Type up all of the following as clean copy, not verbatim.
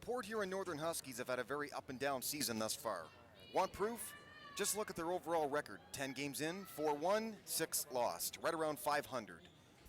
Port Huron Northern Huskies have had a very up and down season thus far. Want proof? Just look at their overall record. 10 games in, 4 won, 6 lost, right around 500.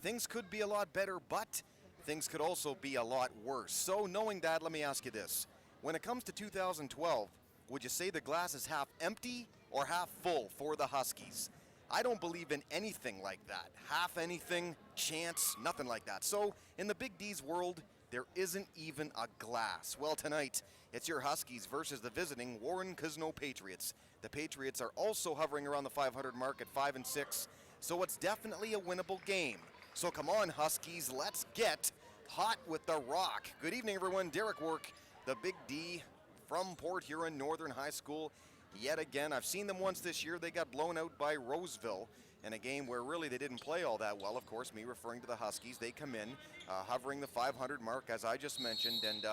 Things could be a lot better, but things could also be a lot worse. So knowing that, let me ask you this. When it comes to 2012, would you say the glass is half empty or half full for the Huskies? I don't believe in anything like that. Half anything, chance, nothing like that. So in the Big D's world, there isn't even a glass. Well, tonight, it's your Huskies versus the visiting Warren Cousino Patriots. The Patriots are also hovering around the 500 mark at 5-6, so it's definitely a winnable game. So come on, Huskies, let's get hot with the rock. Good evening, everyone. Derek Work, the Big D from Port Huron Northern High School. Yet again, I've seen them once this year. They got blown out by Roseville in a game where really they didn't play all that well. Of course, me referring to the Huskies. They come in hovering the 500 mark, as I just mentioned. And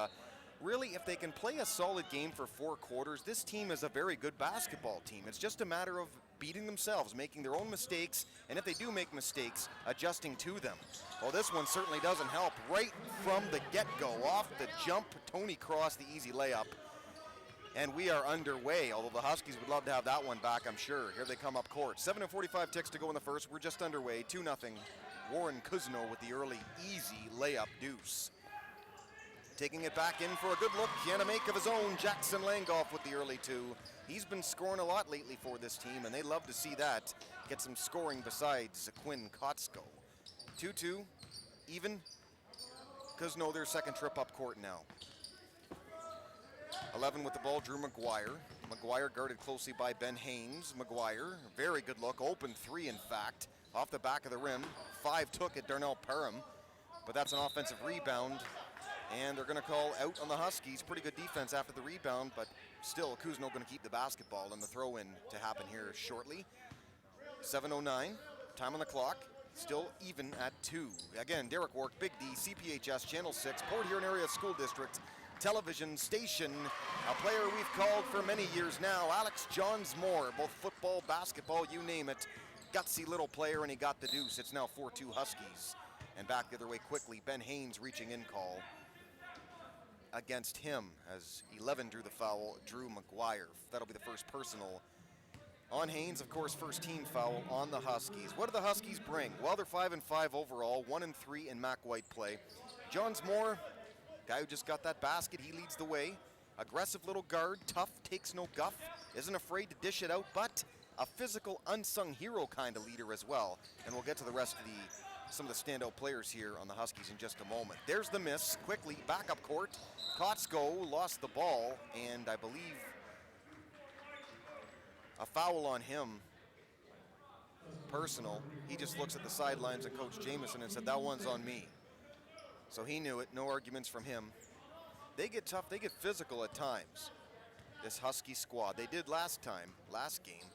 really, if they can play a solid game for 4 quarters, this team is a very good basketball team. It's just a matter of beating themselves, making their own mistakes, and if they do make mistakes, adjusting to them. Well, this one certainly doesn't help. Right from the get-go, off the jump, Tony Cross, the easy layup. And we are underway, although the Huskies would love to have that one back, I'm sure. Here they come up court. 7:45 ticks to go in the first. We're just underway. 2-0. Warren Cousino with the early, easy layup deuce. Taking it back in for a good look and a make of his own. Jackson Langolf with the early 2. He's been scoring a lot lately for this team, and they love to see that. Get some scoring besides Quinn Kotsko. 2-2, even. Cousino, their second trip up court now. 11 with the ball, Drew McGuire. McGuire guarded closely by Ben Haynes. McGuire, very good look, open 3 in fact, off the back of the rim. 5 took at Darnell Parham, but that's an offensive rebound, and they're going to call out on the Huskies. Pretty good defense after the rebound, but still Cousino going to keep the basketball, and the throw-in to happen here shortly. 7:09, time on the clock. Still even at 2. Again, Derek Work, Big D, CPHS, Channel 6, Port Huron Area School District television station. A player we've called for many years now, Alex Johnsmore, both football, basketball, you name it. Gutsy little player, and he got the deuce. It's now 4-2 Huskies. And back the other way quickly, Ben Haynes reaching in call against him as 11 drew the foul, Drew McGuire. That'll be the first personal on Haynes, of course, first team foul on the Huskies. What do the Huskies bring? Well, they're 5-5 overall, 1-3 in Mac White play. Johnsmore, guy who just got that basket, he leads the way. Aggressive little guard, tough, takes no guff, isn't afraid to dish it out, but a physical, unsung hero kind of leader as well. And we'll get to the rest of some of the standout players here on the Huskies in just a moment. There's the miss, quickly, back up court. Kotsko lost the ball, and I believe a foul on him. Personal. He just looks at the sidelines and Coach Jamieson and said, that one's on me. So he knew it, no arguments from him. They get tough, they get physical at times, this Husky squad. They did last game,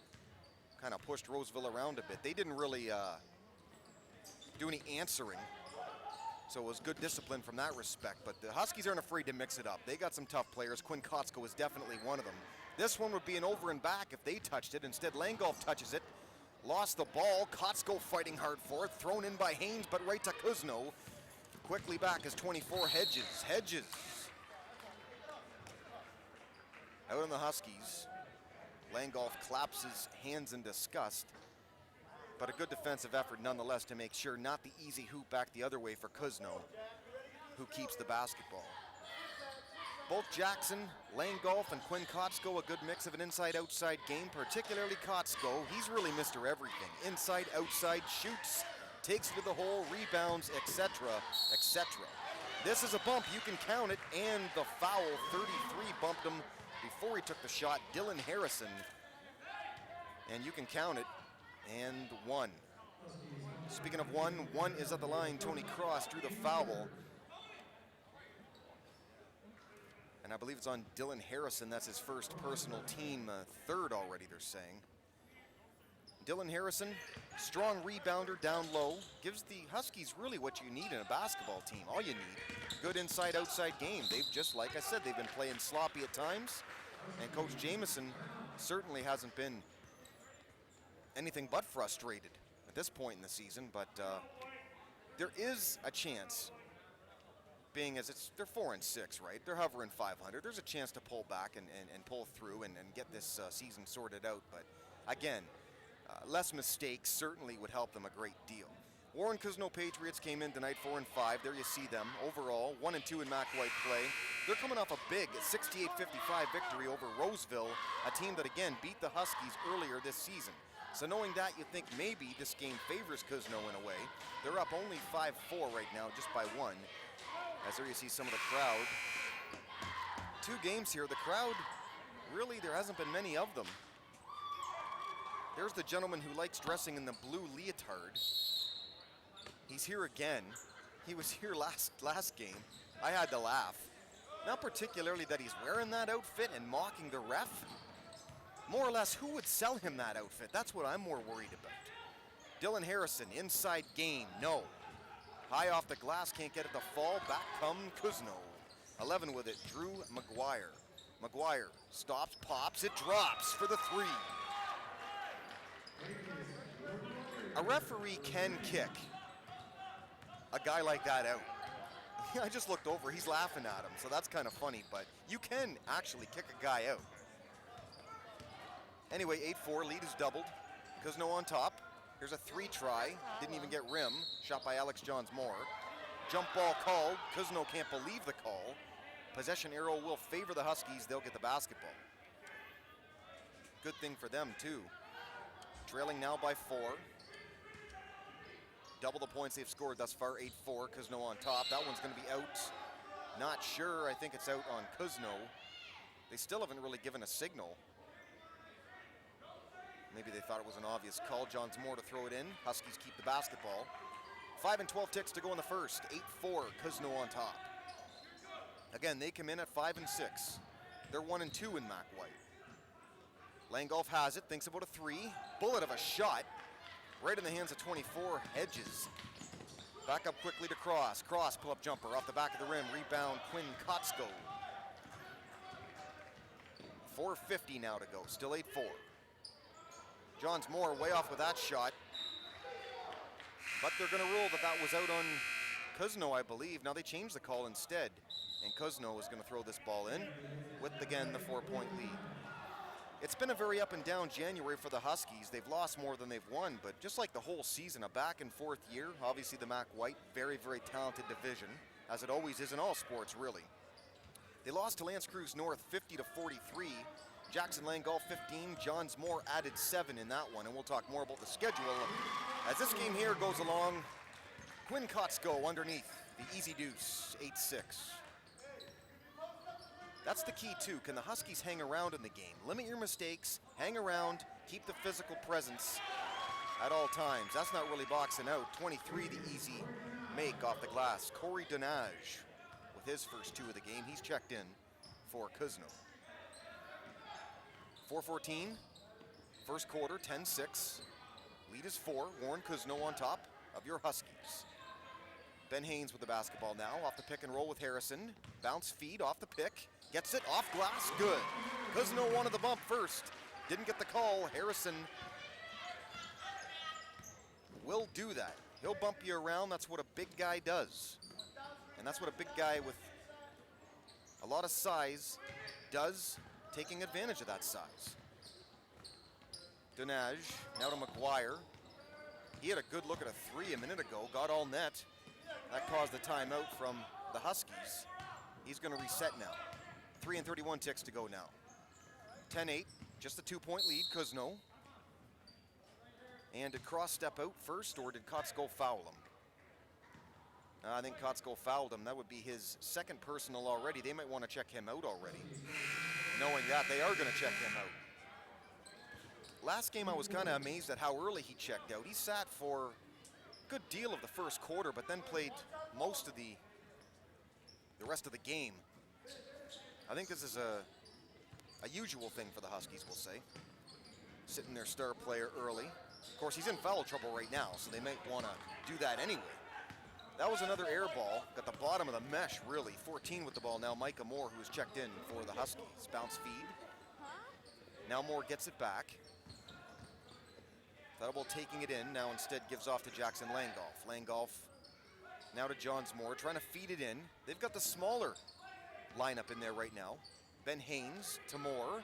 kind of pushed Roseville around a bit. They didn't really do any answering, so it was good discipline from that respect. But the Huskies aren't afraid to mix it up. They got some tough players. Quinn Kotsko is definitely one of them. This one would be an over and back if they touched it. Instead, Langolf touches it, lost the ball. Kotsko fighting hard for it, thrown in by Haynes, but right to Cousino. Quickly back is 24, Hedges. Out on the Huskies. Langolf claps his hands in disgust. But a good defensive effort nonetheless to make sure not the easy hoop back the other way for Cousino, who keeps the basketball. Both Jackson, Langolf, and Quinn Kotsko, a good mix of an inside-outside game, particularly Kotsko. He's really Mr. Everything. Inside, outside, shoots, takes it to the hole, rebounds, etc., etc. This is a bump, you can count it, and the foul, 33, bumped him before he took the shot, Dylan Harrison. And you can count it, and 1. Speaking of 1, 1 is at the line. Tony Cross drew the foul. And I believe it's on Dylan Harrison. That's his first personal team, third already, they're saying. Dylan Harrison, strong rebounder down low, gives the Huskies really what you need in a basketball team. All you need, good inside-outside game. They've just, like I said, they've been playing sloppy at times, and Coach Jamieson certainly hasn't been anything but frustrated at this point in the season, but there is a chance being is they're 4-6, right? They're hovering 500. There's a chance to pull back and pull through and get this season sorted out. But again, less mistakes certainly would help them a great deal. Warren Cousino Patriots came in tonight 4-5. There you see them. Overall, 1-2 in Mac White play. They're coming off a big 68-55 victory over Roseville, a team that again beat the Huskies earlier this season. So knowing that, you think maybe this game favors Cousino in a way. They're up only 5-4 right now, just by one. As there you see some of the crowd. 2 games here. The crowd, really, there hasn't been many of them. There's the gentleman who likes dressing in the blue leotard. He's here again. He was here last game. I had to laugh. Not particularly that he's wearing that outfit and mocking the ref. More or less, who would sell him that outfit? That's what I'm more worried about. Dylan Harrison, inside game, no. High off the glass, can't get it to fall. Back come Cousino. 11 with it, Drew McGuire. McGuire stops, pops, it drops for the 3. A referee can kick a guy like that out. I just looked over, he's laughing at him, so that's kind of funny, but you can actually kick a guy out. Anyway, 8-4, lead is doubled. Cousino on top. Here's a 3 try, didn't even get rim, shot by Alex Johns-Moore. Jump ball called, Cousino can't believe the call. Possession arrow will favor the Huskies, they'll get the basketball. Good thing for them too. Trailing now by 4. Double the points they've scored thus far, 8-4, Cousino on top. That one's gonna be out. Not sure, I think it's out on Cousino. They still haven't really given a signal. Maybe they thought it was an obvious call. Johns-Moore to throw it in. Huskies keep the basketball. 5-12 ticks to go in the first. 8-4, Cousino on top. Again, they come in at 5-6. They're 1-2 in Mac White. Langolf has it, thinks about a 3. Bullet of a shot. Right in the hands of 24, Hedges. Back up quickly to Cross. Cross, pull-up jumper off the back of the rim. Rebound, Quinn Kotsko. 4:50 now to go, still 8-4. Johns-Moore way off with that shot. But they're gonna rule that was out on Cousino, I believe. Now they changed the call instead. And Cousino is gonna throw this ball in with, again, the 4-point lead. It's been a very up and down January for the Huskies. They've lost more than they've won, but just like the whole season, a back and forth year. Obviously the Mac White, very, very talented division, as it always is in all sports, really. They lost to L'Anse Creuse North 50-43. Jackson Langolf 15, Johns-Moore added 7 in that one, and we'll talk more about the schedule as this game here goes along. Quinn Kotsko underneath the easy deuce, 8-6. That's the key too. Can the Huskies hang around in the game? Limit your mistakes, hang around, keep the physical presence at all times. That's not really boxing out. 23, the easy make off the glass. Corey Donage with his first 2 of the game. He's checked in for Cousino. 4:14, first quarter, 10-6. Lead is 4. Warren Cousino on top of your Huskies. Ben Haynes with the basketball now, off the pick and roll with Harrison. Bounce feed off the pick, gets it off glass, good. Cousino wanted the bump first, didn't get the call. Harrison will do that. He'll bump you around, that's what a big guy does. And that's what a big guy with a lot of size does, taking advantage of that size. Donage, now to McGuire. He had a good look at a 3 a minute ago, got all net. That caused the timeout from the Huskies. He's gonna reset now. 3:31 ticks to go now. 10-8, just a 2-point lead, Cousino. And did Cross step out first, or did Kotsko foul him? I think Kotsko fouled him. That would be his second personal already. They might want to check him out already. Knowing that, they are gonna check him out. Last game I was kind of amazed at how early he checked out. He sat for a good deal of the first quarter, but then played most of the rest of the game. I think this is a usual thing for the Huskies, we'll say. Sitting their star player early. Of course, he's in foul trouble right now, so they might want to do that anyway. That was another air ball at the bottom of the mesh, really. 14 with the ball now, Micah Moore, who is checked in for the Huskies. Bounce feed. Now Moore gets it back. That'll taking it in, now instead gives off to Jackson Langolf. Langolf Now to Johnsmore, trying to feed it in. They've got the smaller lineup in there right now. Ben Haynes to Moore.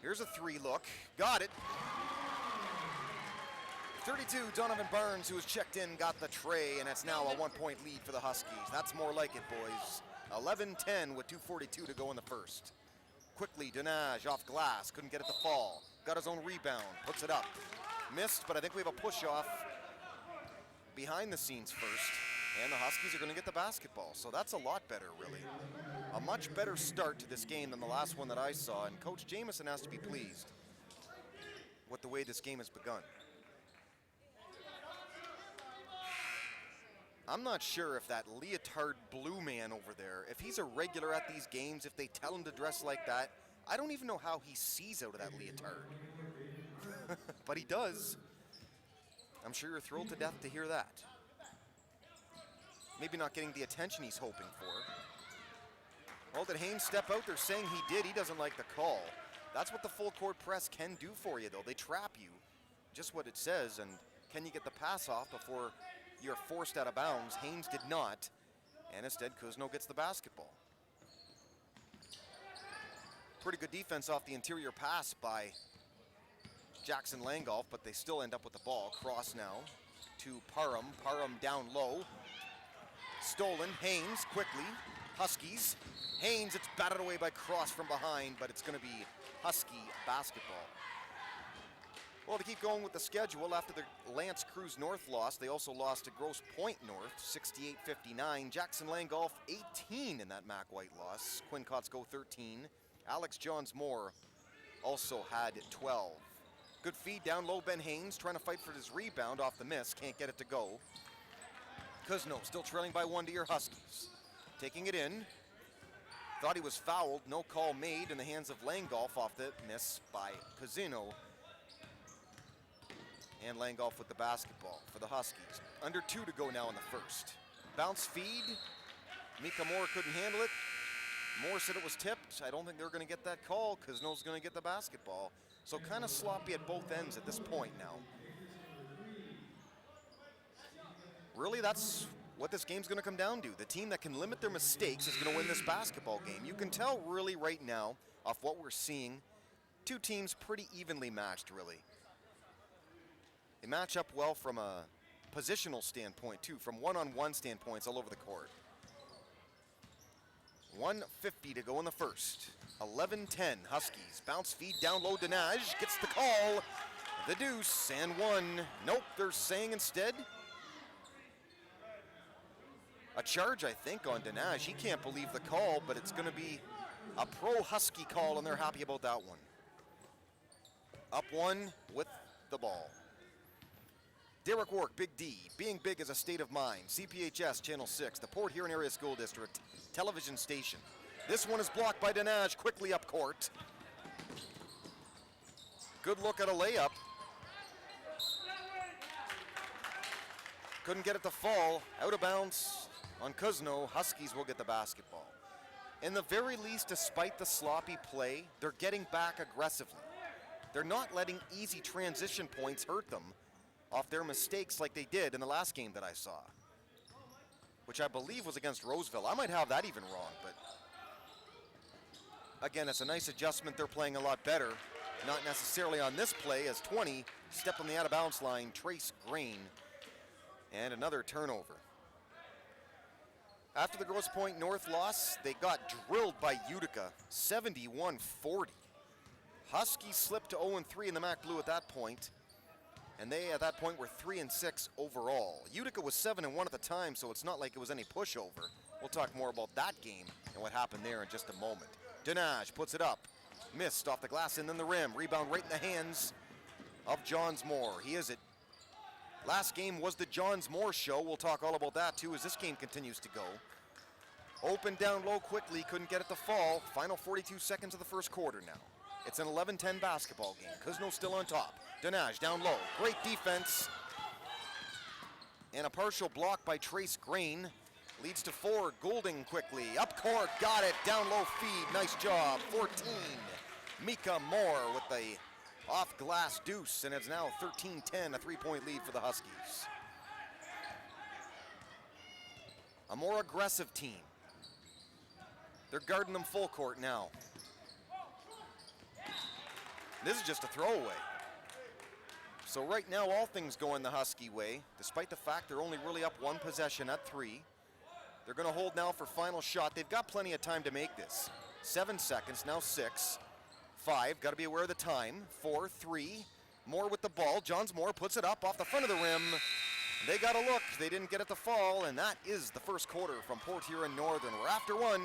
Here's a three look. Got it. 32, Donovan Barnes, who was checked in, got the tray, and it's now a 1-point lead for the Huskies. That's more like it, boys. 11-10 with 2:42 to go in the first. Quickly, Denage off glass, couldn't get it to fall. Got his own rebound, puts it up. Missed, but I think we have a push-off behind the scenes first, and the Huskies are going to get the basketball, so that's a lot better, really. A much better start to this game than the last one that I saw, and Coach Jamieson has to be pleased with the way this game has begun. I'm not sure if that leotard blue man over there, if he's a regular at these games, if they tell him to dress like that, I don't even know how he sees out of that leotard. But he does. I'm sure you're thrilled to death to hear that. Maybe not getting the attention he's hoping for. Well, did Haynes step out? They're saying he did. He doesn't like the call. That's what the full court press can do for you, though. They trap you, just what it says, and can you get the pass off before you're forced out of bounds? Haynes did not, and instead Cousino gets the basketball. Pretty good defense off the interior pass by Jackson Langolf, but they still end up with the ball. Cross now to Parham. Parham down low. Stolen. Haynes quickly. Huskies. Haynes, it's batted away by Cross from behind, but it's going to be Husky basketball. Well, to keep going with the schedule, after the Lance Cruz North loss, they also lost to Grosse Pointe North, 68-59. Jackson Langolf, 18 in that Mac White loss. Quinn Kotsko, 13. Alex Johnsmore also had 12. Good feed down low, Ben Haynes trying to fight for his rebound off the miss. Can't get it to go. Cousino still trailing by 1 to your Huskies. Taking it in. Thought he was fouled. No call made in the hands of Langolf off the miss by Cousino. And Langolf with the basketball for the Huskies. Under 2 to go now in the first. Bounce feed. Mika Moore couldn't handle it. Moore said it was tipped. I don't think they're going to get that call. Cousino's going to get the basketball. So kind of sloppy at both ends at this point now. Really, that's what this game's going to come down to. The team that can limit their mistakes is going to win this basketball game. You can tell really right now off what we're seeing, two teams pretty evenly matched, really. They match up well from a positional standpoint, too, from one-on-one standpoints all over the court. 1:50 to go in the first. 11-10, Huskies. Bounce feed down low, Denage gets the call. The deuce, and one. Nope, they're saying instead a charge, I think, on Denage. He can't believe the call, but it's going to be a pro-Husky call, and they're happy about that one. Up one with the ball. Derek Wark, Big D. Being big is a state of mind. CPHS, Channel 6, the Port Huron Area School District television station. This one is blocked by Denage, quickly up court. Good look at a layup. Couldn't get it to fall. Out of bounds on Cousino. Huskies will get the basketball. In the very least, despite the sloppy play, they're getting back aggressively. They're not letting easy transition points hurt them off their mistakes like they did in the last game that I saw, which I believe was against Roseville. I might have that even wrong, but again, it's a nice adjustment. They're playing a lot better. Not necessarily on this play, as 20 step on the out-of-bounds line, Trace Grain, and another turnover. After the Grosse Pointe North loss, they got drilled by Utica, 71-40. Huskies slipped to 0-3 in the MAC Blue at that point, and they at that point were 3-6 overall. Utica was 7-1 at the time, so it's not like it was any pushover. We'll talk more about that game and what happened there in just a moment. Denage puts it up, missed off the glass and then the rim. Rebound right in the hands of Johnsmore. He is it. Last game was the Johnsmore show. We'll talk all about that too as this game continues to go. Open down low quickly, couldn't get it to fall. Final 42 seconds of the first quarter now. It's an 11-10 basketball game. Cousino still on top. Denage down low. Great defense. And a partial block by Trace Grain. Leads to 4. Goulding quickly. Up court. Got it. Down low feed. Nice job. 14. Mika Moore with the off-glass deuce. And it's now 13-10. A 3-point lead for the Huskies. a more aggressive team. They're guarding them full court now. This is just a throwaway. So right now, all things going the Husky way, despite the fact they're only really up one possession at 3. They're going to hold now for final shot. They've got plenty of time to make this. 7 seconds, now 6, 5, got to be aware of the time. 4, 3, Moore with the ball. Johns Moore puts it up off the front of the rim. They got a look. They didn't get it to fall, and that is the first quarter from Port Huron Northern. We're after one.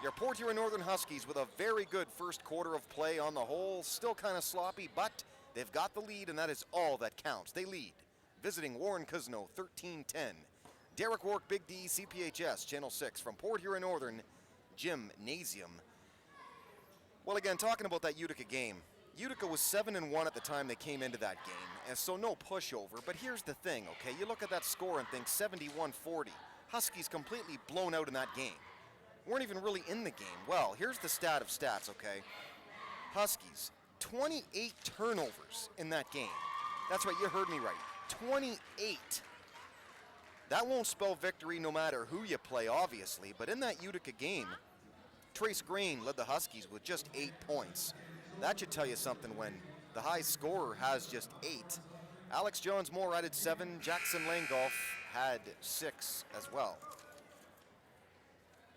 Your Port Huron Northern Huskies with a very good first quarter of play on the whole. Still kind of sloppy, but they've got the lead, and that is all that counts. They lead. Visiting Warren Cousino, 13-10. Derek Wark, Big D, CPHS, Channel 6 from Port Huron Northern Gymnasium. Well, again, talking about that Utica game. Utica was 7-1 at the time they came into that game, and so no pushover. But here's the thing, okay? You look at that score and think 71-40. Huskies completely blown out in that game. Weren't even really in the game. Well, here's the stat of stats, okay? Huskies, 28 turnovers in that game. That's right, you heard me right. 28. That won't spell victory no matter who you play, obviously, but in that Utica game, Trace Green led the Huskies with just 8 points. That should tell you something when the high scorer has just 8. Alex Johns Moore added 7. Jackson Langolf had 6 as well.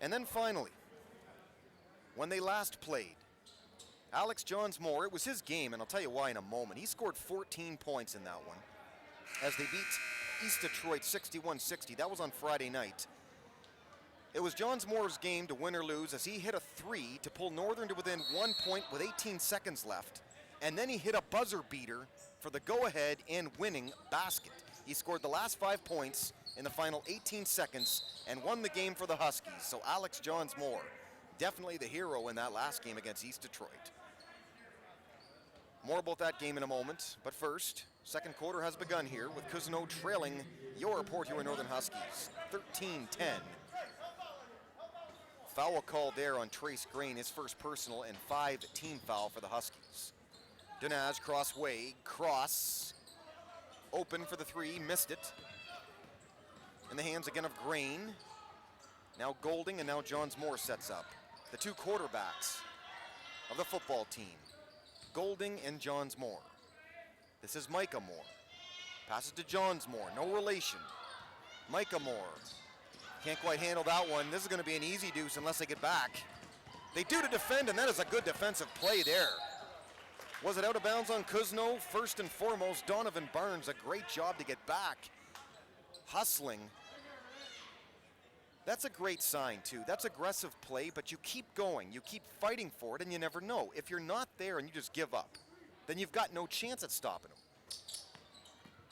And then finally, when they last played, Alex Johns Moore, it was his game, and I'll tell you why in a moment. He scored 14 points in that one as they beat East Detroit 61-60. That was on Friday night. It was Johns Moore's game to win or lose as he hit a 3 to pull Northern to within 1 point with 18 seconds left. And then he hit a buzzer beater for the go-ahead and winning basket. He scored the last 5 points in the final 18 seconds and won the game for the Huskies. So Alex Johns Moore, definitely the hero in that last game against East Detroit. More about that game in a moment, but first, second quarter has begun here with Cousino trailing your Port Huron Northern Huskies, 13-10. Foul called there on Trace Green, his first personal and 5-team foul for the Huskies. Donage cross way, cross, open for the 3, missed it. In the hands again of Green. Now Golding and now Johns Moore sets up. The 2 quarterbacks of the football team, Golding and Johns Moore. This is Micah Moore. Passes to Johns Moore, no relation. Micah Moore. Can't quite handle that one. This is going to be an easy deuce unless they get back. They do to defend, and that is a good defensive play there. Was it out of bounds on Cousino? First and foremost, Donovan Barnes, a great job to get back. Hustling. That's a great sign, too. That's aggressive play, but you keep going. You keep fighting for it, and you never know. If you're not there and you just give up, then you've got no chance at stopping him.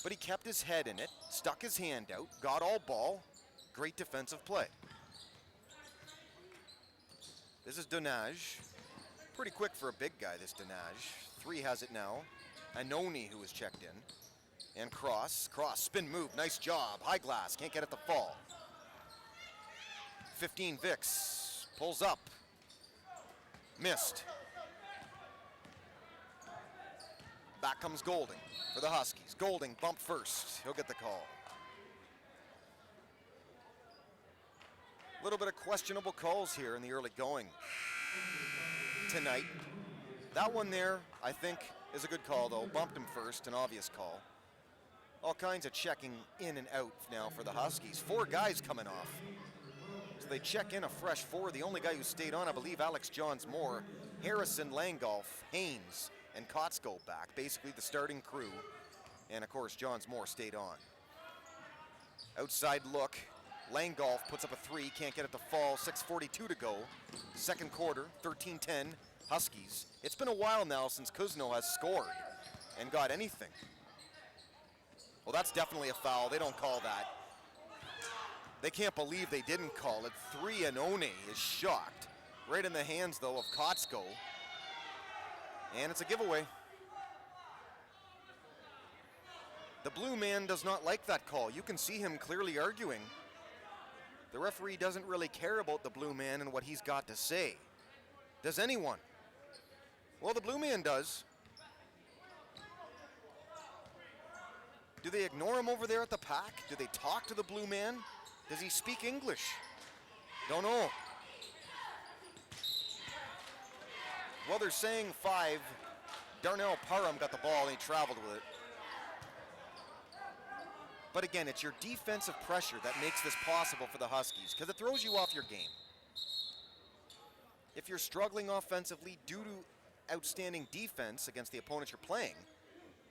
But he kept his head in it, stuck his hand out, got all ball. Great defensive play. This is Donage. Pretty quick for a big guy, this Donage. 3 has it now. Anoni, who was checked in. And cross, spin move, nice job. High glass, can't get it to fall. 15 Vicks, pulls up. Missed. Back comes Golding for the Huskies. Golding bumped first, he'll get the call. A little bit of questionable calls here in the early going tonight. That one there, I think, is a good call, though. Bumped him first, an obvious call. All kinds of checking in and out now for the Huskies. 4 guys coming off. So they check in a fresh 4. The only guy who stayed on, I believe, Alex Johns Moore, Harrison, Langolf, Haynes, and Kotsko back. Basically the starting crew. And, of course, Johns Moore stayed on. Outside look. Langolf puts up a 3, can't get it to fall. 6:42 to go. Second quarter, 13-10, Huskies. It's been a while now since Cousino has scored and got anything. Well, that's definitely a foul. They don't call that. They can't believe they didn't call it. 3 and One is shocked. Right in the hands, though, of Kotsko. And it's a giveaway. The blue man does not like that call. You can see him clearly arguing. The referee doesn't really care about the blue man and what he's got to say. Does anyone? Well, the blue man does. Do they ignore him over there at the pack? Do they talk to the blue man? Does he speak English? Don't know. Well, they're saying 5. Darnell Parham got the ball and he traveled with it. But again, it's your defensive pressure that makes this possible for the Huskies because it throws you off your game. If you're struggling offensively due to outstanding defense against the opponents you're playing,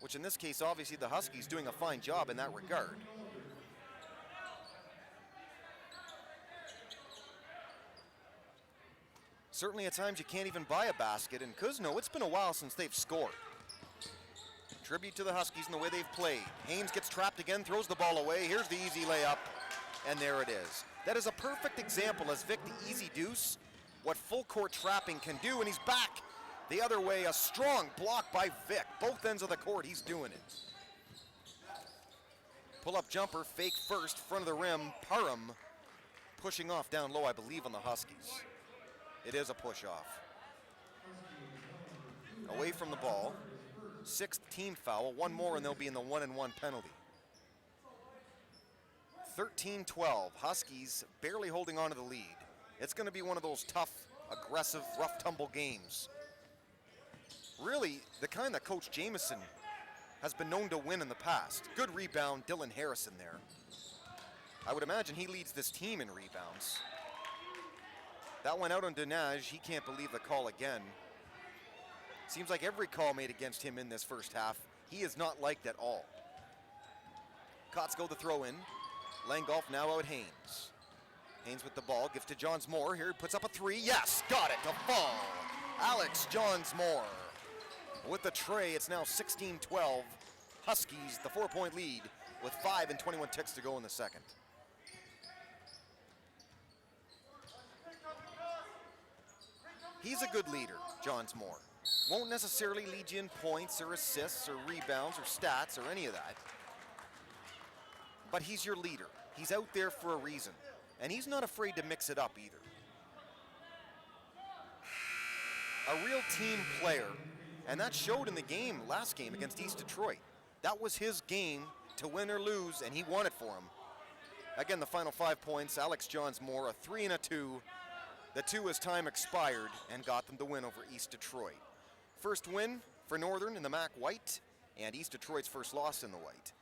which in this case, obviously, the Huskies doing a fine job in that regard. Certainly at times you can't even buy a basket, and Cousino, it's been a while since they've scored. Tribute to the Huskies and the way they've played. Haynes gets trapped again, throws the ball away. Here's the easy layup, and there it is. That is a perfect example as Vic the Easy Deuce, what full court trapping can do, and he's back the other way. A strong block by Vic. Both ends of the court, he's doing it. Pull-up jumper, fake first, front of the rim. Parham pushing off down low, I believe, on the Huskies. It is a push-off. Away from the ball. 6th team foul. One more and they'll be in the 1-and-1 penalty. 13-12. Huskies barely holding on to the lead. It's going to be one of those tough, aggressive, rough-tumble games. Really, the kind that Coach Jamieson has been known to win in the past. Good rebound, Dylan Harrison there. I would imagine he leads this team in rebounds. That went out on Denage. He can't believe the call again. Seems like every call made against him in this first half, he is not liked at all. Cotsco the throw in. Langolf now out Haynes. Haynes with the ball, gives to Johns-Moore. Here he puts up a 3. Yes, got it to fall. Alex Johns-Moore with the tray. It's now 16-12. Huskies, the 4-point lead with 5 and 21 ticks to go in the second. He's a good leader, Johns-Moore. Won't necessarily lead you in points or assists or rebounds or stats or any of that. But he's your leader. He's out there for a reason. And he's not afraid to mix it up either. A real team player, and that showed in the game, last game against East Detroit. That was his game to win or lose, and he won it for him. Again, the final 5 points, Alex Johns-Moore, a 3 and a 2. The 2 as time expired and got them the win over East Detroit. First win for Northern in the MAC white, and East Detroit's first loss in the white.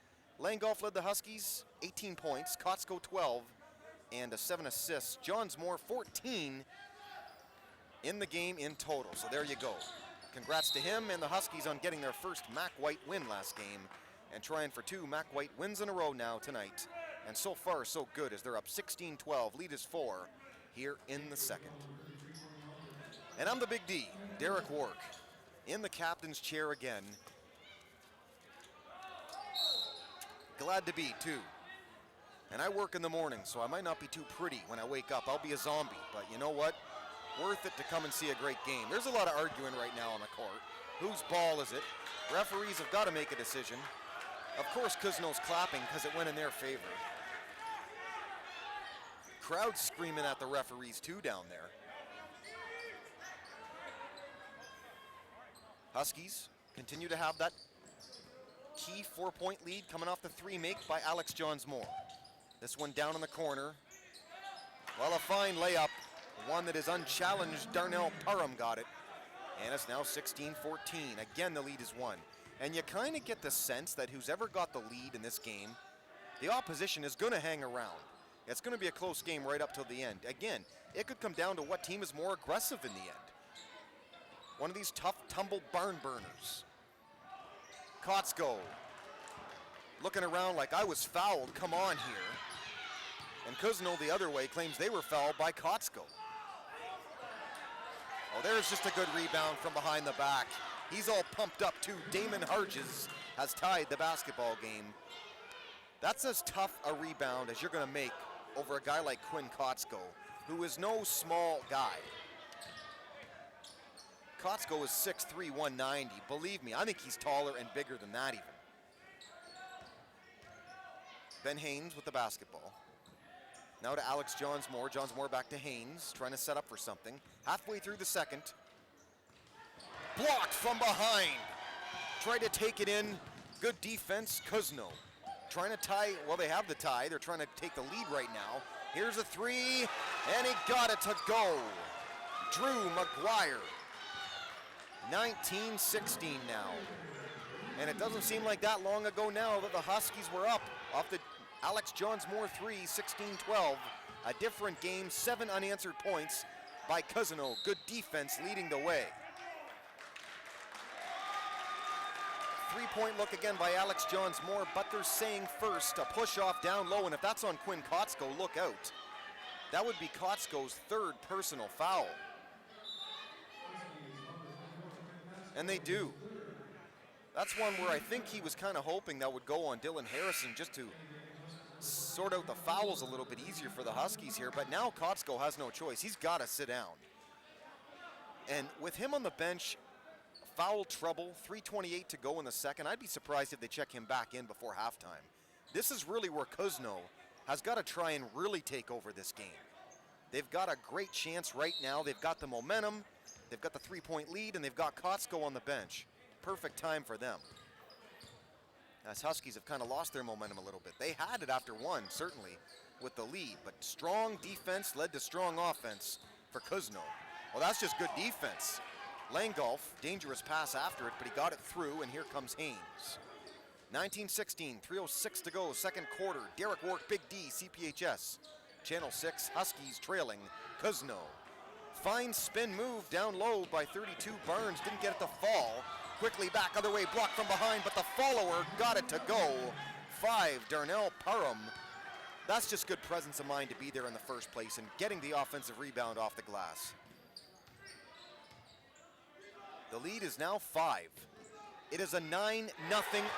Langolf led the Huskies, 18 points, Cotsco 12, and 7 assists. Johns-Moore 14 in the game in total, so there you go. Congrats to him and the Huskies on getting their first MAC white win last game and trying for 2 MAC white wins in a row now tonight. And so far, so good as they're up 16-12, lead is 4 here in the second. And I'm the Big D, Derek Wark, in the captain's chair again. Glad to be, too. And I work in the morning, so I might not be too pretty when I wake up. I'll be a zombie, but you know what? Worth it to come and see a great game. There's a lot of arguing right now on the court. Whose ball is it? Referees have got to make a decision. Of course, Cousino's clapping because it went in their favor. Crowd screaming at the referees, too, down there. Huskies continue to have that key 4-point lead coming off the 3 make by Alex Johns-Moore. This one down in the corner. Well, a fine layup. One that is unchallenged. Darnell Parham got it. And it's now 16-14. Again, the lead is 1. And you kind of get the sense that who's ever got the lead in this game, the opposition is going to hang around. It's going to be a close game right up till the end. Again, it could come down to what team is more aggressive in the end. One of these tough, tumble barn burners. Cotsco looking around like I was fouled. Come on here. And Cousino the other way claims they were fouled by Cotsco. Oh, there's just a good rebound from behind the back. He's all pumped up too. Damon Harges has tied the basketball game. That's as tough a rebound as you're going to make over a guy like Quinn Cotsco, who is no small guy. Cotsco is 6'3", 190. Believe me, I think he's taller and bigger than that even. Ben Haynes with the basketball. Now to Alex Johns-Moore. Johns-Moore back to Haynes, trying to set up for something. Halfway through the second. Blocked from behind. Tried to take it in. Good defense, Cousino. trying to tie, well, they have the tie. They're trying to take the lead right now. Here's a three, and he got it to go. Drew McGuire, 19-16 now. And it doesn't seem like that long ago now that the Huskies were up off the Alex Johns-Moore three, 16-12. A different game, 7 unanswered points by Cousino. Good defense leading the way. 3-point look again by Alex Johns-Moore, but they're saying first a push off down low, and if that's on Quinn Kotsko, look out. That would be Kotsko's 3rd personal foul. And they do. That's one where I think he was kind of hoping that would go on Dylan Harrison just to sort out the fouls a little bit easier for the Huskies here, but now Kotsko has no choice. He's got to sit down. And with him on the bench, foul trouble, 3:28 to go in the second. I'd be surprised if they check him back in before halftime. This is really where Cousino has got to try and really take over this game. They've got a great chance right now. They've got the momentum, they've got the 3-point lead, and they've got Kotsko on the bench. Perfect time for them. As Huskies have kind of lost their momentum a little bit. They had it after one, certainly, with the lead, but strong defense led to strong offense for Cousino. Well, that's just good defense. Langolf, dangerous pass after it, but he got it through, and here comes Haynes. 19-16, 3:06 to go, second quarter. Derek Wark, Big D, CPHS. Channel 6, Huskies trailing Cousino. Fine spin move down low by 32. Barnes didn't get it to fall. Quickly back other way, blocked from behind, but the follower got it to go. 5, Darnell Parham. That's just good presence of mind to be there in the first place and getting the offensive rebound off the glass. The lead is now 5. It is a 9-0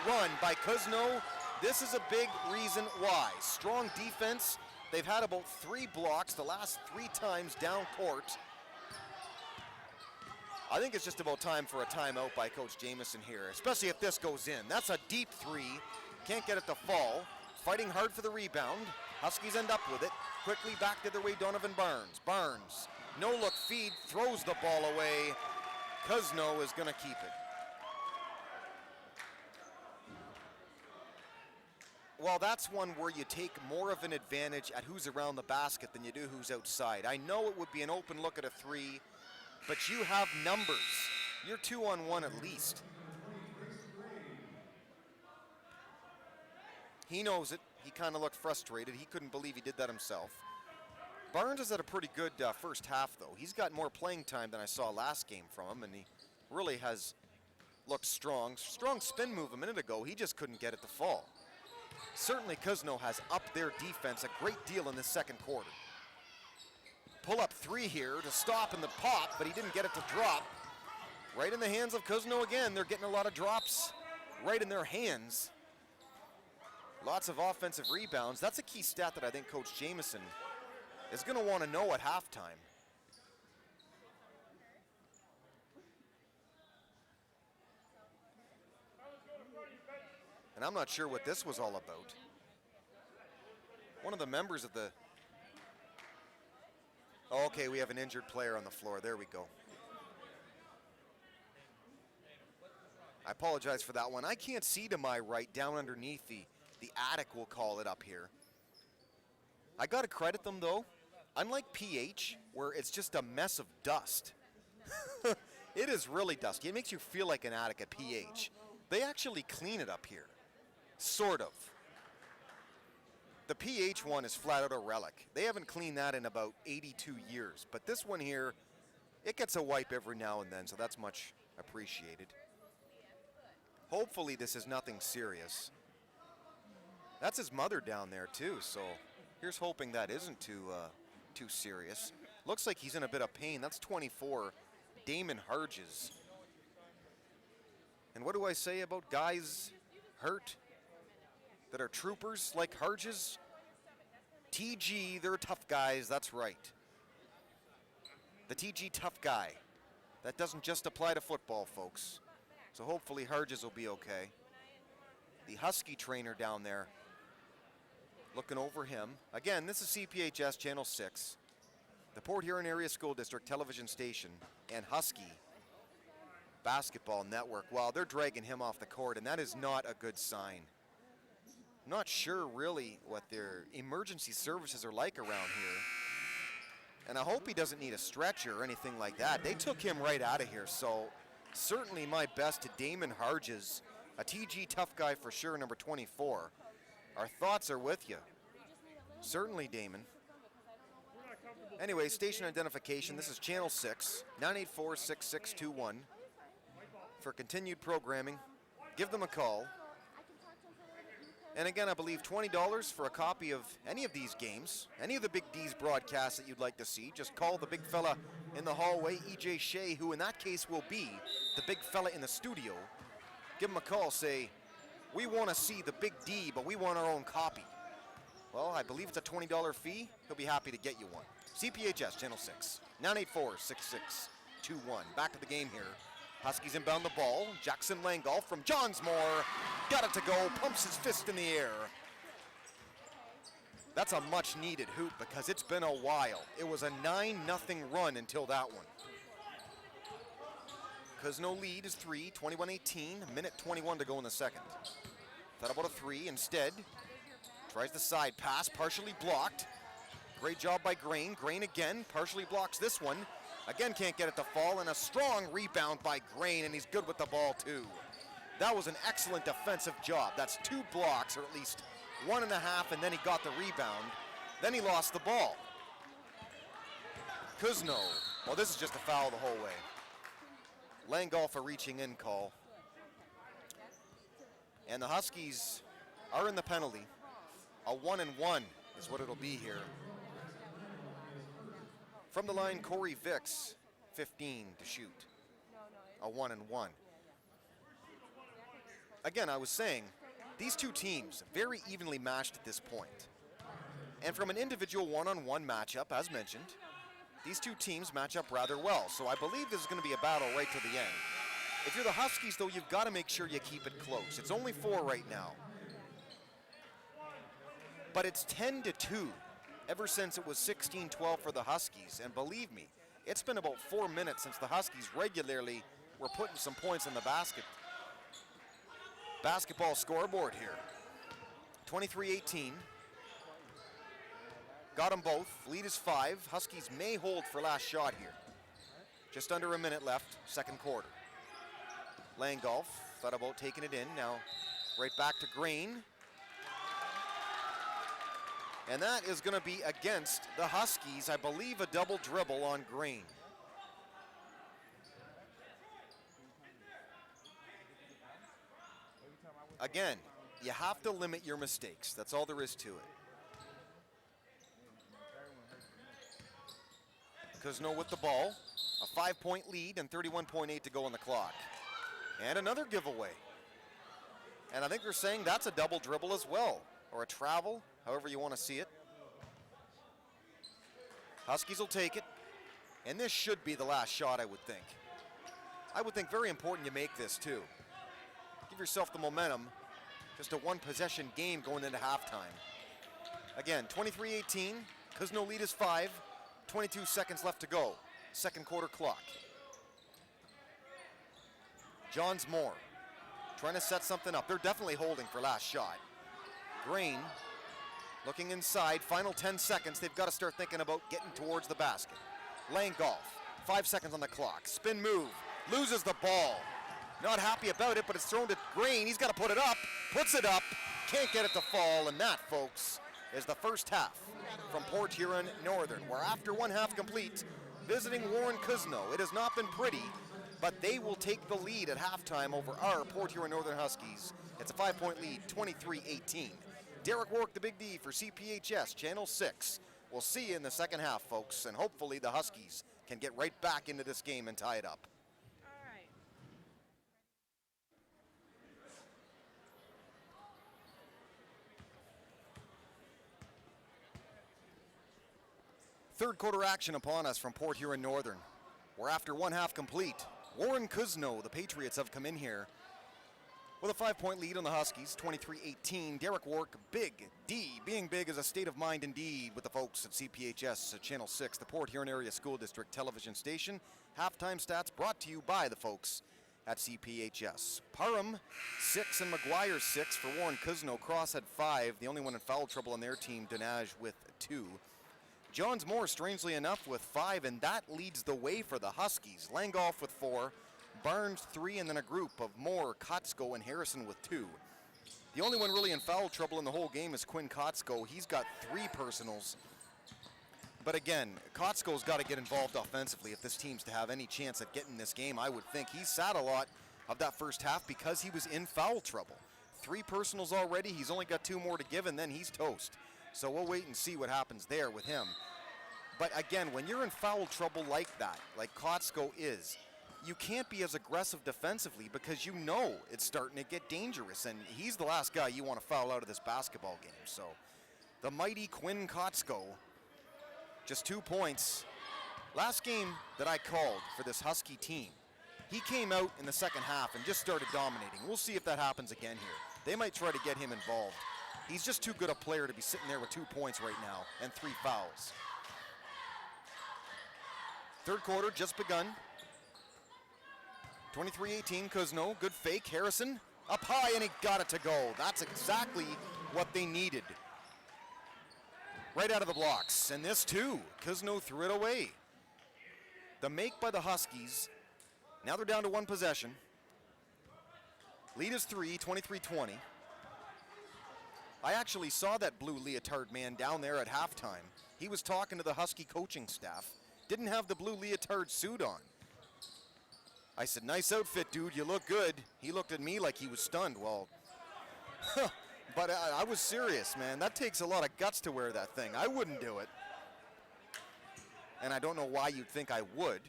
run by Cousino. This is a big reason why. Strong defense. They've had about 3 blocks the last 3 times down court. I think it's just about time for a timeout by Coach Jamieson here, especially if this goes in. That's a deep 3. Can't get it to fall. Fighting hard for the rebound. Huskies end up with it. Quickly back the other way, Donovan Barnes. Barnes, no-look feed, throws the ball away. Cousino is going to keep it. Well, that's one where you take more of an advantage at who's around the basket than you do who's outside. I know it would be an open look at a 3, but you have numbers. You're 2-on-1 at least. He knows it. He kind of looked frustrated. He couldn't believe he did that himself. Barnes has had a pretty good first half, though. He's got more playing time than I saw last game from him, and he really has looked strong. Strong spin move a minute ago. He just couldn't get it to fall. Certainly Cousino has upped their defense a great deal in this second quarter. Pull-up 3 here to stop in the pop, but he didn't get it to drop. Right in the hands of Cousino again. They're getting a lot of drops right in their hands. Lots of offensive rebounds. That's a key stat that I think Coach Jamieson is going to want to know at halftime. And I'm not sure what this was all about. One of the members of the... Oh, okay, we have an injured player on the floor. There we go. I apologize for that one. I can't see to my right down underneath the attic, we'll call it up here. I got to credit them, though. Unlike PH, where it's just a mess of dust. It is really dusty. It makes you feel like an attic at PH. They actually clean it up here. Sort of. The PH one is flat out a relic. They haven't cleaned that in about 82 years. But this one here, it gets a wipe every now and then, so that's much appreciated. Hopefully this is nothing serious. That's his mother down there too, so here's hoping that isn't too serious. Looks like he's in a bit of pain. That's 24, Damon Harges. And what do I say about guys hurt that are troopers like Harges? TG, they're tough guys, that's right. The TG tough guy. That doesn't just apply to football, folks. So hopefully Harges will be okay. The Husky trainer down there, looking over him. Again, this is CPHS Channel 6, the Port Huron Area School District television station, and Husky Basketball Network. Well, they're dragging him off the court, and that is not a good sign. Not sure really what their emergency services are like around here. And I hope he doesn't need a stretcher or anything like that. They took him right out of here, so certainly my best to Damon Harges, a TG tough guy for sure, number 24. Our thoughts are with you. Certainly, Damon. Anyway, station identification. This is Channel 6, 984-6621. For continued programming, give them a call. And again, I believe $20 for a copy of any of these games, any of the Big D's broadcasts that you'd like to see. Just call the big fella in the hallway, EJ Shea, who in that case will be the big fella in the studio. Give him a call, say, we want to see the Big D, but we want our own copy. Well, I believe it's a $20 fee. He'll be happy to get you one. CPHS, Channel 6, 984-6621. Back to the game here. Huskies inbound the ball. Jackson Langolf from Johnsmore. Got it to go, pumps his fist in the air. That's a much needed hoop because it's been a while. It was a 9-0 run until that one. Cousino lead is 3, 21-18, minute 21 to go in the second. Thought about a three, instead tries the side pass, partially blocked. Great job by Grain. Grain again, partially blocks this one. Again, can't get it to fall, and a strong rebound by Grain, and he's good with the ball too. That was an excellent defensive job. That's 2 blocks, or at least 1.5, and then he got the rebound. Then he lost the ball. Cousino, well, this is just a foul the whole way. Langolf a reaching in call. And the Huskies are in the penalty. A 1-and-1 is what it'll be here. From the line, Corey Vicks, 15 to shoot. A 1-and-1. Again, I was saying, these two teams very evenly matched at this point. And from an individual one-on-one matchup, as mentioned, these two teams match up rather well. So I believe this is going to be a battle right to the end. If you're the Huskies, though, you've got to make sure you keep it close. It's only 4 right now. But it's 10-2 ever since it was 16-12 for the Huskies. And believe me, it's been about 4 minutes since the Huskies regularly were putting some points in the basketball scoreboard here. 23-18. Got them both. Lead is 5. Huskies may hold for last shot here. Just under a minute left, second quarter. Langolf thought about taking it in. Now right back to Grain. And that is going to be against the Huskies. I believe a double dribble on Grain. Again, you have to limit your mistakes. That's all there is to it. Cousino with the ball. A 5-point lead and 31.8 to go on the clock. And another giveaway. And I think they're saying that's a double dribble as well. Or a travel, however you want to see it. Huskies will take it. And this should be the last shot, I would think. I would think very important you make this too. Give yourself the momentum. Just a one-possession game going into halftime. Again, 23-18. Cousino lead is 5. 22 seconds left to go. Second quarter clock. Johnsmore trying to set something up. They're definitely holding for last shot. Grain looking inside. Final 10 seconds. They've got to start thinking about getting towards the basket. Langolf, 5 seconds on the clock. Spin move. Loses the ball. Not happy about it, but it's thrown to Grain. He's got to put it up. Puts it up. Can't get it to fall. And that, folks, is the first half from Port Huron Northern. We're after one half complete, visiting Warren Cousino. It has not been pretty, but they will take the lead at halftime over our Port Huron Northern Huskies. It's a 5-point lead, 23-18. Derek Warwick, the Big D for CPHS, Channel 6. We'll see you in the second half, folks, and hopefully the Huskies can get right back into this game and tie it up. Third quarter action upon us from Port Huron Northern. We're after one half complete. Warren Cousino, the Patriots, have come in here with a 5-point lead on the Huskies, 23-18. Derek Warwick, Big D. Being big is a state of mind indeed with the folks at CPHS Channel 6, the Port Huron Area School District television station. Halftime stats brought to you by the folks at CPHS. Parham 6 and McGuire 6 for Warren Cousino. Cross had 5, the only one in foul trouble on their team. Donage with 2. Johns Moore, strangely enough, with 5, and that leads the way for the Huskies. Langolf with 4, Barnes 3, and then a group of Moore, Kotsko, and Harrison with 2. The only one really in foul trouble in the whole game is Quinn Kotsko. He's got 3 personals. But again, Kotsko's got to get involved offensively if this team's to have any chance at getting this game, I would think. He sat a lot of that first half because he was in foul trouble. 3 personals already. He's only got 2 more to give, and then he's toast. So we'll wait and see what happens there with him. But again, when you're in foul trouble like that, like Kotsko is, you can't be as aggressive defensively because you know it's starting to get dangerous, and he's the last guy you want to foul out of this basketball game. So the mighty Quinn Kotsko, just 2 points. Last game that I called for this Husky team, he came out in the second half and just started dominating. We'll see if that happens again here. They might try to get him involved. He's just too good a player to be sitting there with 2 points right now and 3 fouls. Third quarter just begun. 23-18, Cousino, good fake. Harrison up high, and he got it to go. That's exactly what they needed. Right out of the blocks, and this too. Cousino threw it away. The make by the Huskies. Now they're down to 1 possession. Lead is 3, 23-20. I actually saw that blue leotard man down there at halftime. He was talking to the Husky coaching staff. Didn't have the blue leotard suit on. I said, nice outfit, dude, you look good. He looked at me like he was stunned. Well, but I was serious, man. That takes a lot of guts to wear that thing. I wouldn't do it. And I don't know why you'd think I would.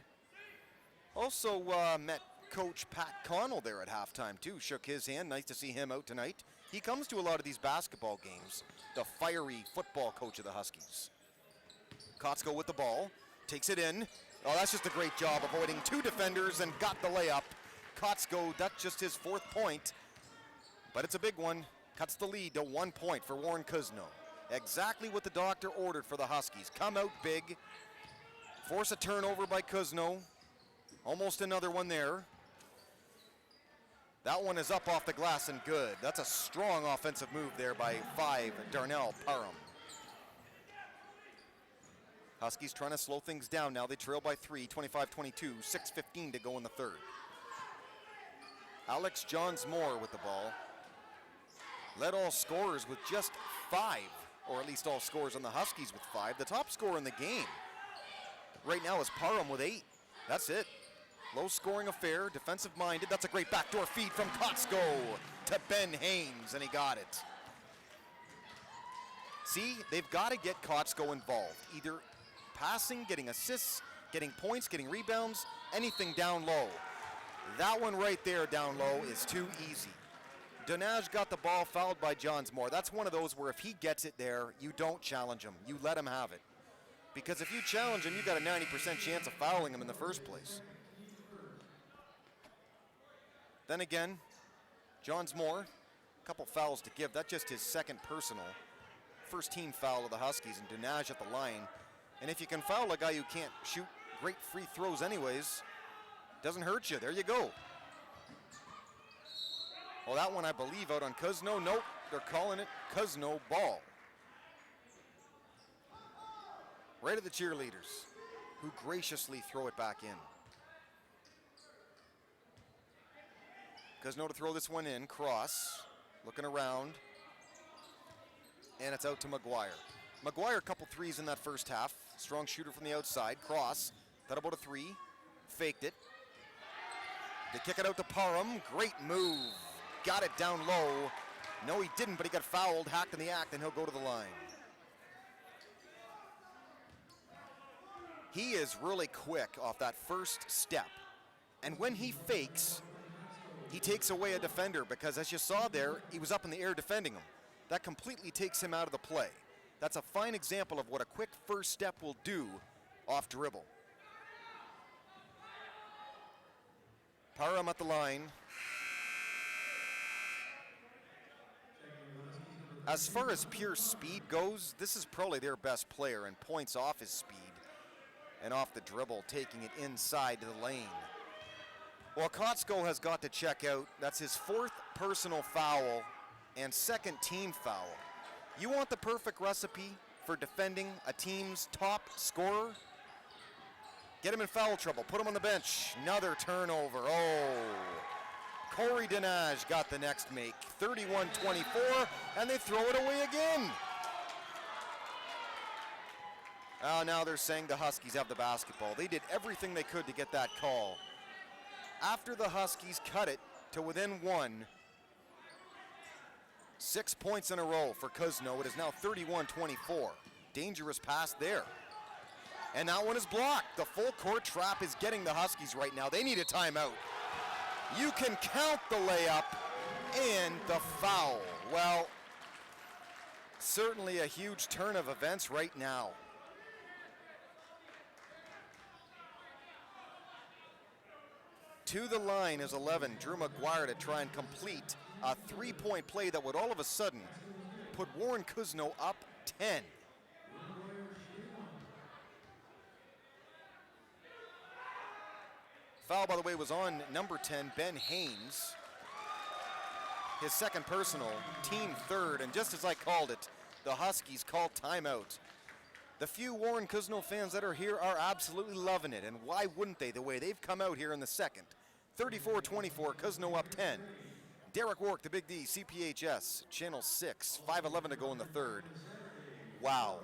Also met Coach Pat Connell there at halftime, too. Shook his hand. Nice to see him out tonight. He comes to a lot of these basketball games, the fiery football coach of the Huskies. Kotsko with the ball, takes it in. Oh, that's just a great job avoiding 2 defenders and got the layup. Kotsko, that's just his 4th point, but it's a big one. Cuts the lead to 1 point for Warren Cousino. Exactly what the doctor ordered for the Huskies. Come out big, force a turnover by Cousino. Almost another one there. That one is up off the glass and good. That's a strong offensive move there by 5, Darnell Parham. Huskies trying to slow things down now. They trail by 3, 25-22, 6:15 to go in the third. Alex Johns Moore with the ball. Led all scorers with just 5, or at least all scorers on the Huskies with 5. The top scorer in the game right now is Parham with 8. That's it. Low scoring affair, defensive minded. That's a great backdoor feed from Kotsko to Ben Haynes, and he got it. See, they've got to get Kotsko involved. Either passing, getting assists, getting points, getting rebounds, anything down low. That one right there down low is too easy. Donage got the ball, fouled by Johns Moore. That's one of those where if he gets it there, you don't challenge him. You let him have it. Because if you challenge him, you got a 90% chance of fouling him in the first place. Then again, Johns Moore, a couple fouls to give. That's just his 2nd personal. First team foul of the Huskies, and Donage at the line. And if you can foul a guy who can't shoot great free throws anyways, doesn't hurt you. There you go. Well, that one I believe out on Cousino. Nope, they're calling it Cousino ball. Right at the cheerleaders, who graciously throw it back in. Cousino to throw this one in, cross, looking around, and it's out to McGuire. McGuire, a couple threes in that first half. Strong shooter from the outside, cross, thought about a 3, faked it. They kick it out to Parham, great move, got it down low. No, he didn't, but he got fouled, hacked in the act, and he'll go to the line. He is really quick off that first step, and when he fakes, he takes away a defender because, as you saw there, he was up in the air defending him. That completely takes him out of the play. That's a fine example of what a quick first step will do off dribble. Parham at the line. As far as pure speed goes, this is probably their best player, and points off his speed and off the dribble, taking it inside to the lane. Well, Cousino has got to check out. That's his 4th personal foul and 2nd team foul. You want the perfect recipe for defending a team's top scorer? Get him in foul trouble. Put him on the bench. Another turnover. Oh. Corey Denage got the next make. 31-24, and they throw it away again. Now they're saying the Huskies have the basketball. They did everything they could to get that call. After the Huskies cut it to within 1, 6 points in a row for Cousino. It is now 31-24. Dangerous pass there. And that one is blocked. The full court trap is getting the Huskies right now. They need a timeout. You can count the layup and the foul. Well, certainly a huge turn of events right now. To the line is 11. Drew McGuire to try and complete a 3-point play that would all of a sudden put Warren Cousino up 10. Foul, by the way, was on number 10, Ben Haynes. His 2nd personal, team 3rd, and just as I called it, the Huskies called timeout. The few Warren Cousino fans that are here are absolutely loving it, and why wouldn't they, the way they've come out here in the 2nd. 34-24, Cousino up 10. Derek Wark, the Big D, CPHS, Channel 6, 5:11 to go in the 3rd. Wow.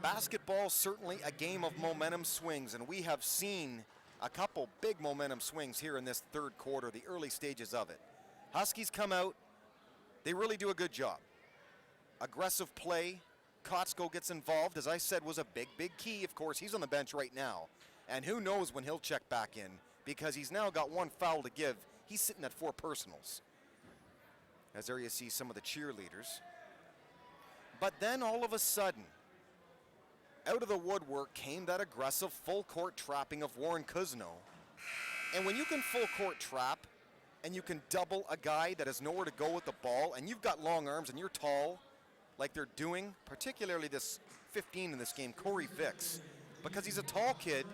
Basketball, certainly a game of momentum swings, and we have seen a couple big momentum swings here in this 3rd quarter, the early stages of it. Huskies come out, they really do a good job. Aggressive play, Cousino gets involved, as I said, was a big key. Of course, he's on the bench right now, and who knows when he'll check back in, because he's now got 1 foul to give. He's sitting at 4 personals. As there you see some of the cheerleaders. But then all of a sudden, out of the woodwork came that aggressive full court trapping of Warren Cousino. And when you can full court trap and you can double a guy that has nowhere to go with the ball, and you've got long arms and you're tall, like they're doing, particularly this 15 in this game, Corey Vicks, because he's a tall kid,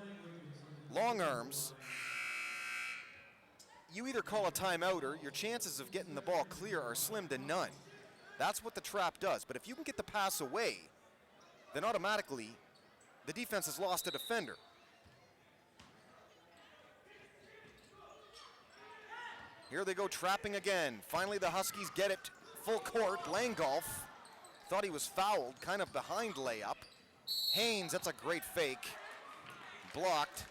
long arms, you either call a timeout or your chances of getting the ball clear are slim to none. That's what the trap does. But if you can get the pass away, then automatically the defense has lost a defender. Here they go trapping again. Finally the Huskies get it full court. Langolf thought he was fouled, kind of behind layup. Haynes, that's a great fake. Blocked.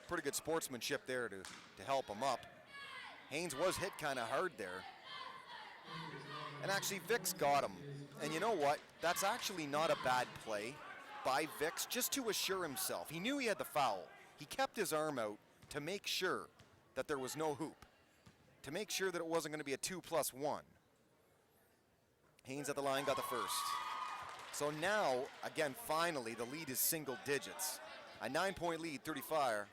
Pretty good sportsmanship there to help him up. Haynes was hit kind of hard there. And actually Vicks got him. And you know what? That's actually not a bad play by Vicks, just to assure himself. He knew he had the foul. He kept his arm out to make sure that there was no hoop, to make sure that it wasn't going to be a 2+1. Haynes at the line got the first. So now, again, finally, the lead is single digits. A 9-point lead, 35-25.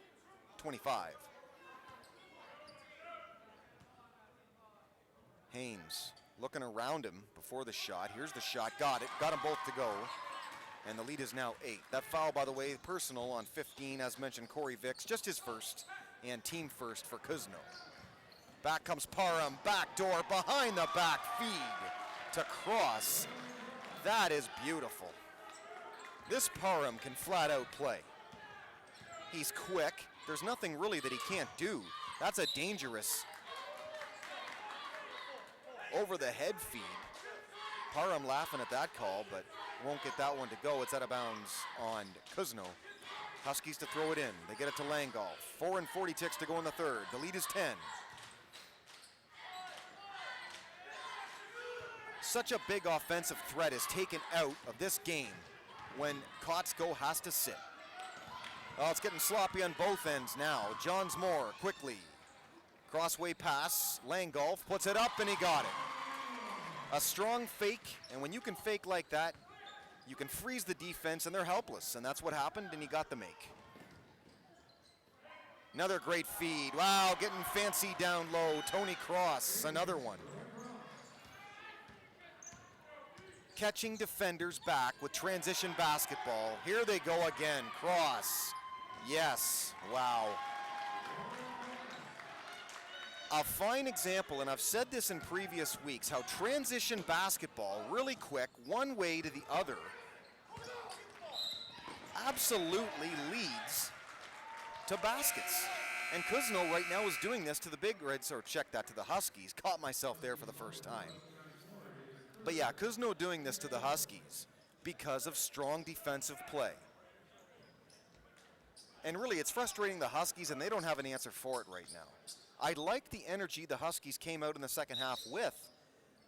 Haynes looking around him before the shot. Here's the shot, got it, got them both to go. And the lead is now 8. That foul, by the way, personal on 15, as mentioned, Corey Vicks, just his first and team first for Cousino. Back comes Parham, backdoor, behind the back feed to Cross. That is beautiful. This Parham can flat out play. He's quick. There's nothing really that he can't do. That's a dangerous over the head feed. Parham laughing at that call, but won't get that one to go. It's out of bounds on Cousino. Huskies to throw it in. They get it to Langolf. 4:40 ticks to go in the 3rd. The lead is 10. Such a big offensive threat is taken out of this game when Cousino has to sit. Oh, it's getting sloppy on both ends now. Johns Moore quickly. Crossway pass. Langolf puts it up and he got it. A strong fake, and when you can fake like that, you can freeze the defense and they're helpless, and that's what happened, and he got the make. Another great feed. Wow, getting fancy down low. Tony Cross, another one. Catching defenders back with transition basketball. Here they go again. Cross. Yes, wow. A fine example, and I've said this in previous weeks, how transition basketball, really quick, one way to the other, absolutely leads to baskets. And Cousino right now is doing this to the Big Reds, or check that, to the Huskies. Caught myself there for the first time. But yeah, Cousino doing this to the Huskies because of strong defensive play. And really, it's frustrating the Huskies, and they don't have an answer for it right now. I like the energy the Huskies came out in the second half with,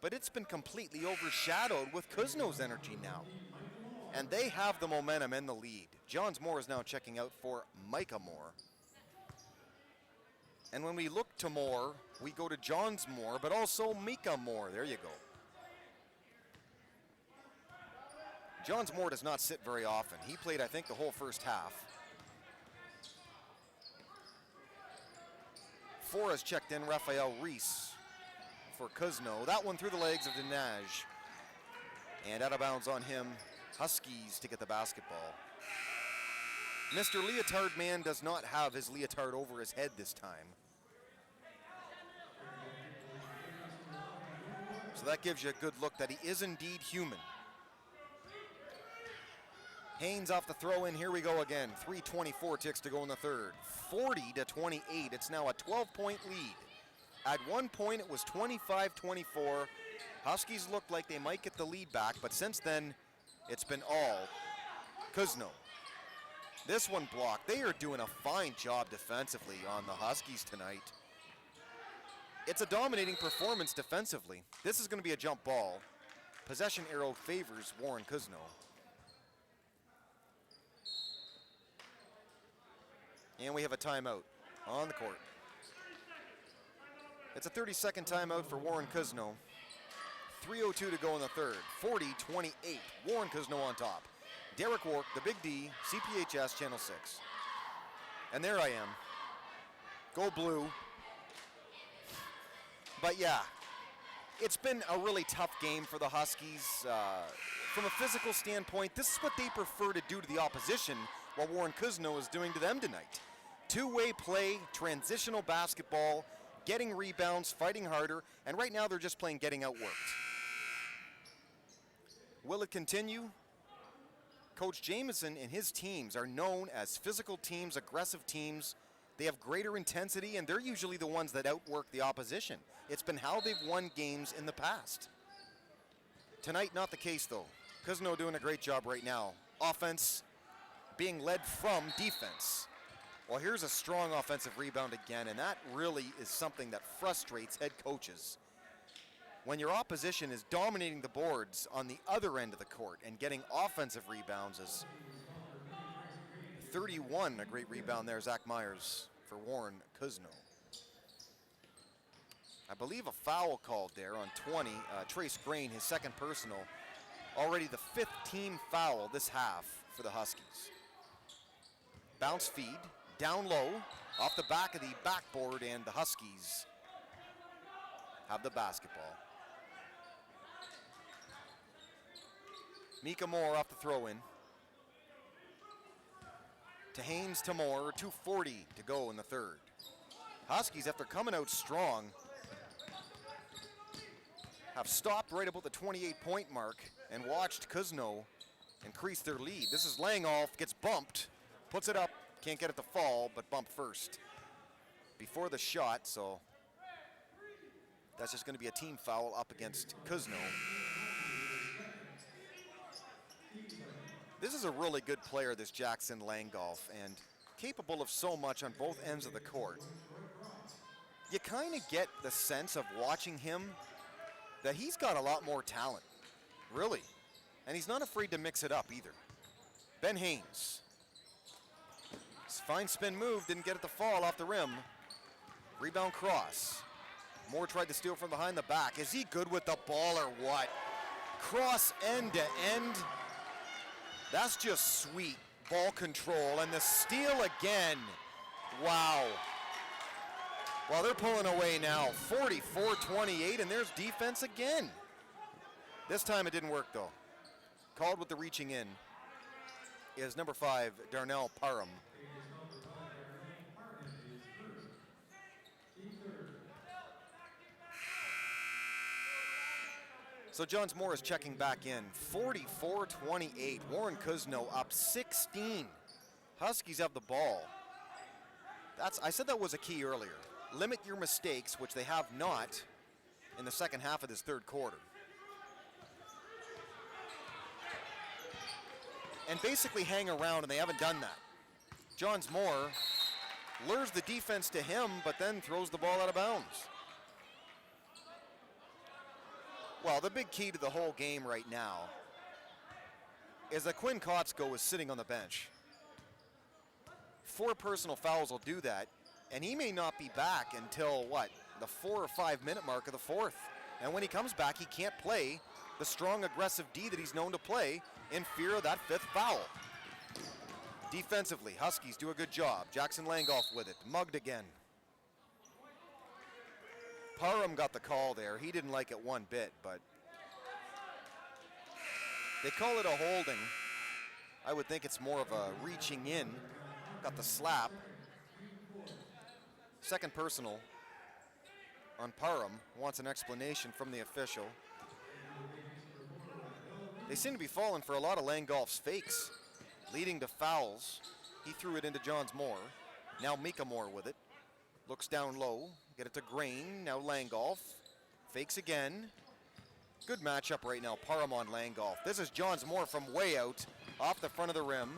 but it's been completely overshadowed with Cousino's energy now. And they have the momentum and the lead. Johns Moore is now checking out for Micah Moore. And when we look to Moore, we go to Johns Moore, but also Micah Moore. There you go. Johns Moore does not sit very often. He played, I think, the whole first half. Four has checked in Raphael Reese for Cousino. That one through the legs of Dinaj. And out of bounds on him, Huskies to get the basketball. Mr. Leotard Man does not have his leotard over his head this time. So that gives you a good look that he is indeed human. Haynes off the throw in, here we go again. 3:24 ticks to go in the third. 40-28, it's now a 12-point lead. At one point it was 25-24. Huskies looked like they might get the lead back, but since then, it's been all Cousino. This one blocked. They are doing a fine job defensively on the Huskies tonight. It's a dominating performance defensively. This is going to be a jump ball. Possession arrow favors Warren Cousino. And we have a timeout on the court. It's a 30-second timeout for Warren Cousino. 3:02 to go in the third. 40-28. Warren Cousino on top. Derek Wark, the Big D, CPHS Channel 6. And there I am. Go blue. But yeah, it's been a really tough game for the Huskies. From a physical standpoint, this is what they prefer to do to the opposition, what Warren Cousino is doing to them tonight. Two-way play, transitional basketball, getting rebounds, fighting harder, and right now they're just playing getting outworked. Will it continue? Coach Jamieson and his teams are known as physical teams, aggressive teams. They have greater intensity, and they're usually the ones that outwork the opposition. It's been how they've won games in the past. Tonight, not the case, though. Cousino doing a great job right now. Offense being led from defense. Well, here's a strong offensive rebound again, and that really is something that frustrates head coaches. When your opposition is dominating the boards on the other end of the court and getting offensive rebounds is 31, a great rebound there, Zach Myers for Warren Cousino. I believe a foul called there on 20. Trace Grain, his second personal. Already the fifth team foul this half for the Huskies. Bounce feed, down low, off the back of the backboard, and the Huskies have the basketball. Micah Moore off the throw-in. To Haynes to Moore, 2:40 to go in the third. Huskies, after coming out strong, have stopped right about the 28-point mark and watched Cousino increase their lead. This is Langoff, gets bumped, puts it up, can't get it to fall, but bumped first before the shot, so that's just going to be a team foul up against Cousino. This is a really good player, this Jackson Langoff, and capable of so much on both ends of the court. You kind of get the sense of watching him that he's got a lot more talent, really. And he's not afraid to mix it up either. Ben Haynes. Fine spin move, didn't get it to fall off the rim. Rebound cross. Moore tried to steal from behind the back. Is he good with the ball or what? Cross end to end. That's just sweet ball control. And the steal again. Wow. Well, they're pulling away now. 44-28, and there's defense again. This time it didn't work, though. Called with the reaching in is number 5, Darnell Parham. So Johns Moore is checking back in. 44-28. Warren Cousino up 16. Huskies have the ball. I said that was a key earlier. Limit your mistakes, which they have not in the second half of this third quarter. And basically hang around, and they haven't done that. Johns Moore lures the defense to him, but then throws the ball out of bounds. Well, the big key to the whole game right now is that Quinn Cousino is sitting on the bench. 4 personal fouls will do that, and he may not be back until, the 4 or 5 minute mark of the fourth. And when he comes back, he can't play the strong, aggressive D that he's known to play in fear of that 5th foul. Defensively, Huskies do a good job. Jackson Langolf with it, mugged again. Parham got the call there. He didn't like it one bit, but they call it a holding. I would think it's more of a reaching in. Got the slap. Second personal on Parham. Wants an explanation from the official. They seem to be falling for a lot of Langolf's fakes, leading to fouls. He threw it into Johns Moore. Now Mika Moore with it. Looks down low. Get it to Grain. Now Langolf. Fakes again. Good matchup right now. Parham on Langolf. This is Johns Moore from way out, off the front of the rim.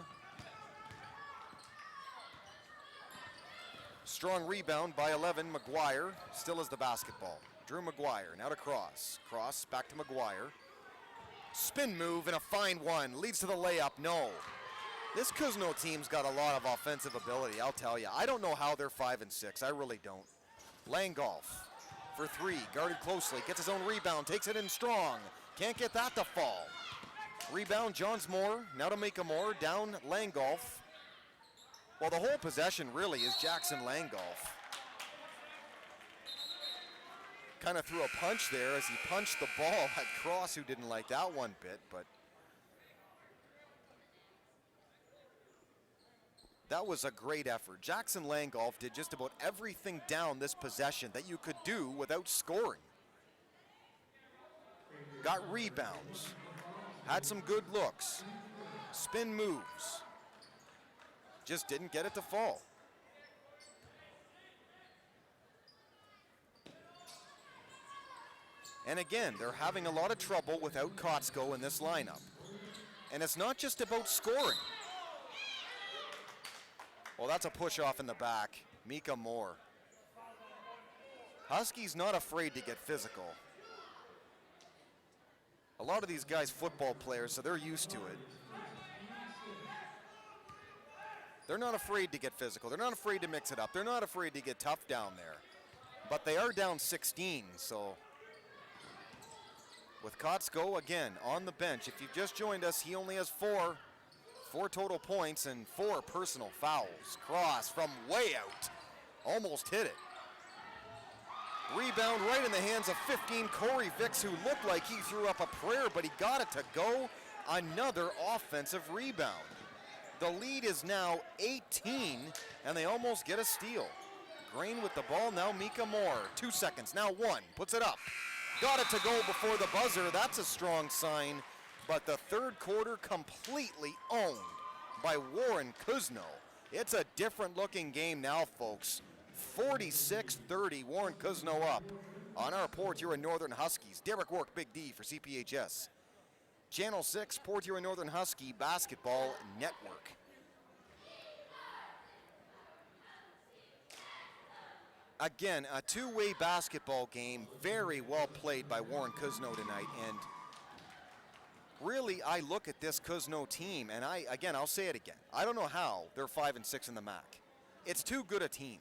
Strong rebound by 11. McGuire still has the basketball. Drew McGuire now to Cross. Cross back to McGuire. Spin move and a fine one. Leads to the layup. No. This Cousino team's got a lot of offensive ability, I'll tell you. I don't know how they're 5 and 6. I really don't. Langolf for 3. Guarded closely. Gets his own rebound. Takes it in strong. Can't get that to fall. Rebound, Johns Moore. Now to Mika Moore. Down Langolf. Well, the whole possession really is Jackson Langolf. Kind of threw a punch there as he punched the ball at Cross, who didn't like that one bit, but that was a great effort. Jackson Langolf did just about everything down this possession that you could do without scoring. Got rebounds, had some good looks, spin moves, just didn't get it to fall. And again, they're having a lot of trouble without Cousino in this lineup. And it's not just about scoring. Well, that's a push off in the back. Mika Moore. Huskies not afraid to get physical. A lot of these guys football players, so they're used to it. They're not afraid to get physical. They're not afraid to mix it up. They're not afraid to get tough down there. But they are down 16, so with Cousino again on the bench. If you've just joined us, he only has 4 total points and 4 personal fouls. Cross from way out. Almost hit it. Rebound right in the hands of 15, Corey Vicks, who looked like he threw up a prayer, but he got it to go. Another offensive rebound. The lead is now 18, and they almost get a steal. Grain with the ball, now Mika Moore. 2 seconds, now 1, puts it up. Got it to go before the buzzer. That's a strong sign. But the third quarter completely owned by Warren Cousino. It's a different looking game now, folks. 46-30, Warren Cousino up. On our Port Huron Northern Huskies, Derek Work, Big D for CPHS. Channel 6, Port Huron Northern Husky Basketball Network. Again, a two-way basketball game, very well played by Warren Cousino tonight. And really, I look at this Cousino team, and I'll say it again. I don't know how they're 5 and 6 in the MAC. It's too good a team.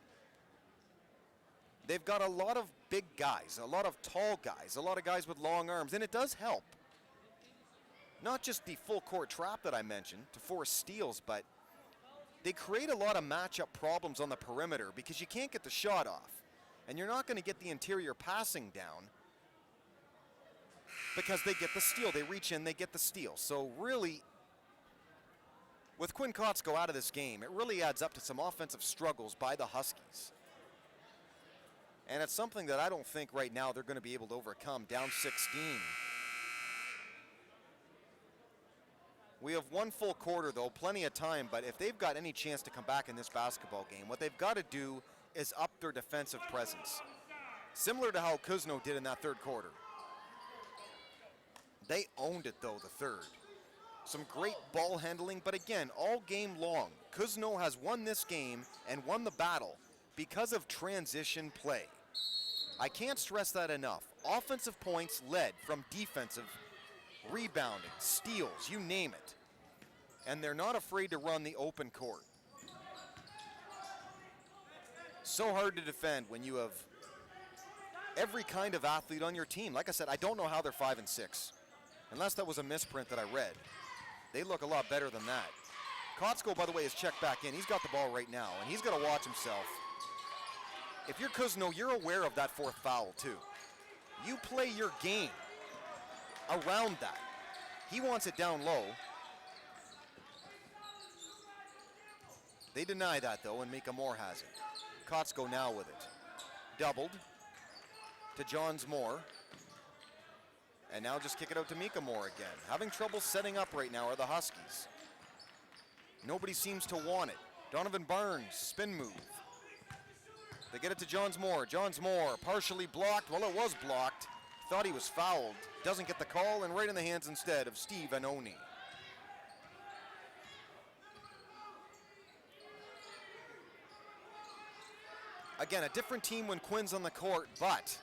They've got a lot of big guys, a lot of tall guys, a lot of guys with long arms, and it does help. Not just the full court trap that I mentioned to force steals, but they create a lot of matchup problems on the perimeter because you can't get the shot off. And you're not going to get the interior passing down because they get the steal. They reach in, they get the steal. So really, with Quinn Cousino out of this game, it really adds up to some offensive struggles by the Huskies. And it's something that I don't think right now they're going to be able to overcome, down 16. We have one full quarter, though, plenty of time, but if they've got any chance to come back in this basketball game, what they've got to do is up their defensive presence. Similar to how Cousino did in that third quarter. They owned it, though, the third. Some great ball handling, but again, all game long, Cousino has won this game and won the battle because of transition play. I can't stress that enough. Offensive points led from defensive, rebounding, steals, you name it. And they're not afraid to run the open court. So hard to defend when you have every kind of athlete on your team. Like I said, I don't know how they're 5 and 6. Unless that was a misprint that I read. They look a lot better than that. Cousino, by the way, is checked back in. He's got the ball right now, and he's got to watch himself. If you're Cousino, you're aware of that fourth foul, too. You play your game around that. He wants it down low. They deny that, though, and Mika Moore has it. Cousino now with it. Doubled to Johns Moore. And now just kick it out to Mika Moore again. Having trouble setting up right now are the Huskies. Nobody seems to want it. Donovan Barnes, spin move. They get it to Johns Moore. Johns Moore partially blocked. Well, it was blocked. Thought he was fouled. Doesn't get the call, and right in the hands instead of Steve Anoni. Again, a different team when Quinn's on the court, but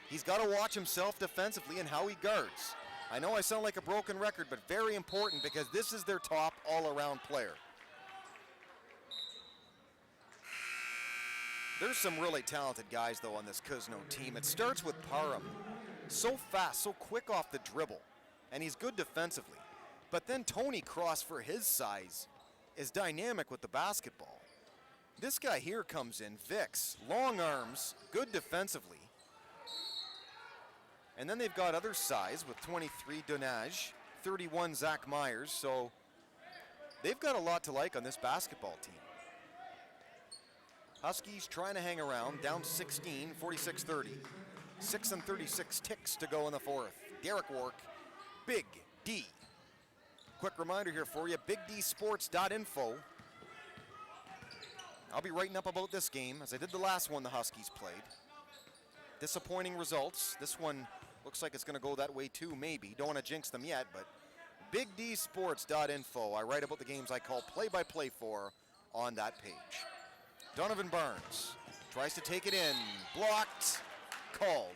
he's got to watch himself defensively and how he guards. I know I sound like a broken record, but very important because this is their top all-around player. There's some really talented guys, though, on this Cousino team. It starts with Parham. So fast, so quick off the dribble, and he's good defensively. But then Tony Cross, for his size, is dynamic with the basketball. This guy here comes in, Vix, long arms, good defensively. And then they've got other size with 23 Donage, 31 Zach Myers, so they've got a lot to like on this basketball team. Huskies trying to hang around, down 16, 46-30. 6 and 36 ticks to go in the fourth. Derek Wark, Big D. Quick reminder here for you, bigdsports.info. I'll be writing up about this game as I did the last one the Huskies played. Disappointing results. This one looks like it's going to go that way too, maybe. Don't want to jinx them yet, but bigdsports.info. I write about the games I call play-by-play for on that page. Donovan Barnes tries to take it in. Blocked. Called.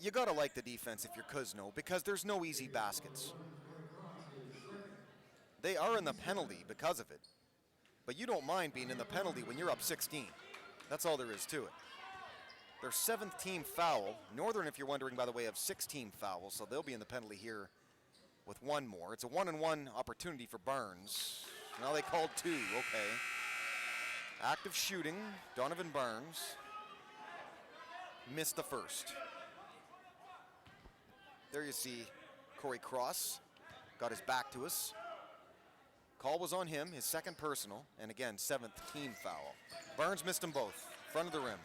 You got to like the defense if you're Cousino because there's no easy baskets. They are in the penalty because of it. But you don't mind being in the penalty when you're up 16. That's all there is to it. Their 7th team foul. Northern, if you're wondering, by the way, have 6 team fouls, so they'll be in the penalty here with one more. It's a 1-on-1 opportunity for Barnes. Now they called 2, okay. Active shooting, Donovan Barnes. Missed the first. There you see Corey Cross. Got his back to us. Call was on him, his 2nd personal, and again, 7th team foul. Barnes missed them both, front of the rim.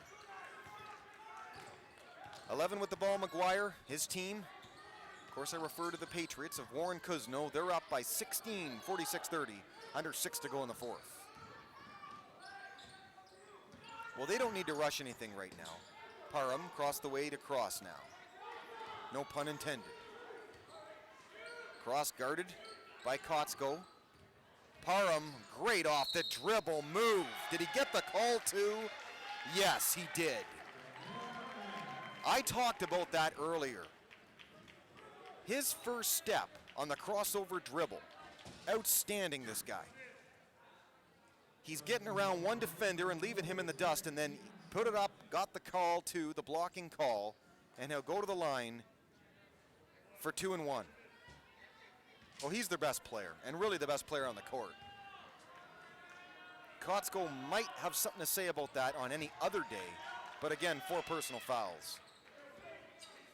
11 with the ball, McGuire, his team. Of course, I refer to the Patriots of Warren Cousino. They're up by 16, 46-30, under 6 to go in the fourth. Well, they don't need to rush anything right now. Parham crossed the way to Cross now. No pun intended. Cross guarded by Cousino. Parham, great off the dribble move. Did he get the call too? Yes, he did. I talked about that earlier. His first step on the crossover dribble. Outstanding, this guy. He's getting around one defender and leaving him in the dust, and then put it up, got the call too, the blocking call, and he'll go to the line for 2 and 1. Well, he's their best player, and really the best player on the court. Cousino might have something to say about that on any other day, but again, 4 personal fouls.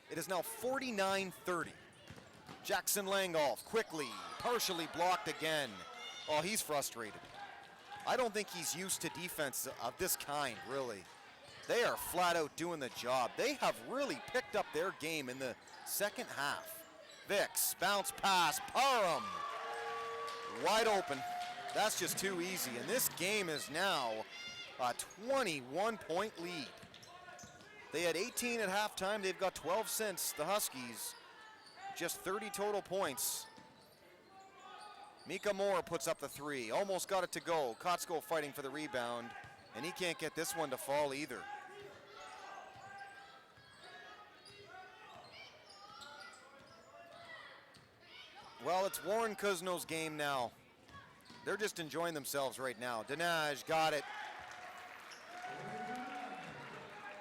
It is now 49-30. Jackson Langolf quickly, partially blocked again. Oh, he's frustrated. I don't think he's used to defense of this kind, really. They are flat out doing the job. They have really picked up their game in the second half. Vicks, bounce pass, Parham. Wide open. That's just too easy. And this game is now a 21-point lead. They had 18 at halftime. They've got 12 since. The Huskies, just 30 total points. Mika Moore puts up the three. Almost got it to go. Cousino fighting for the rebound. And he can't get this one to fall either. Well, it's Warren Cousino's game now. They're just enjoying themselves right now. Dinaj got it.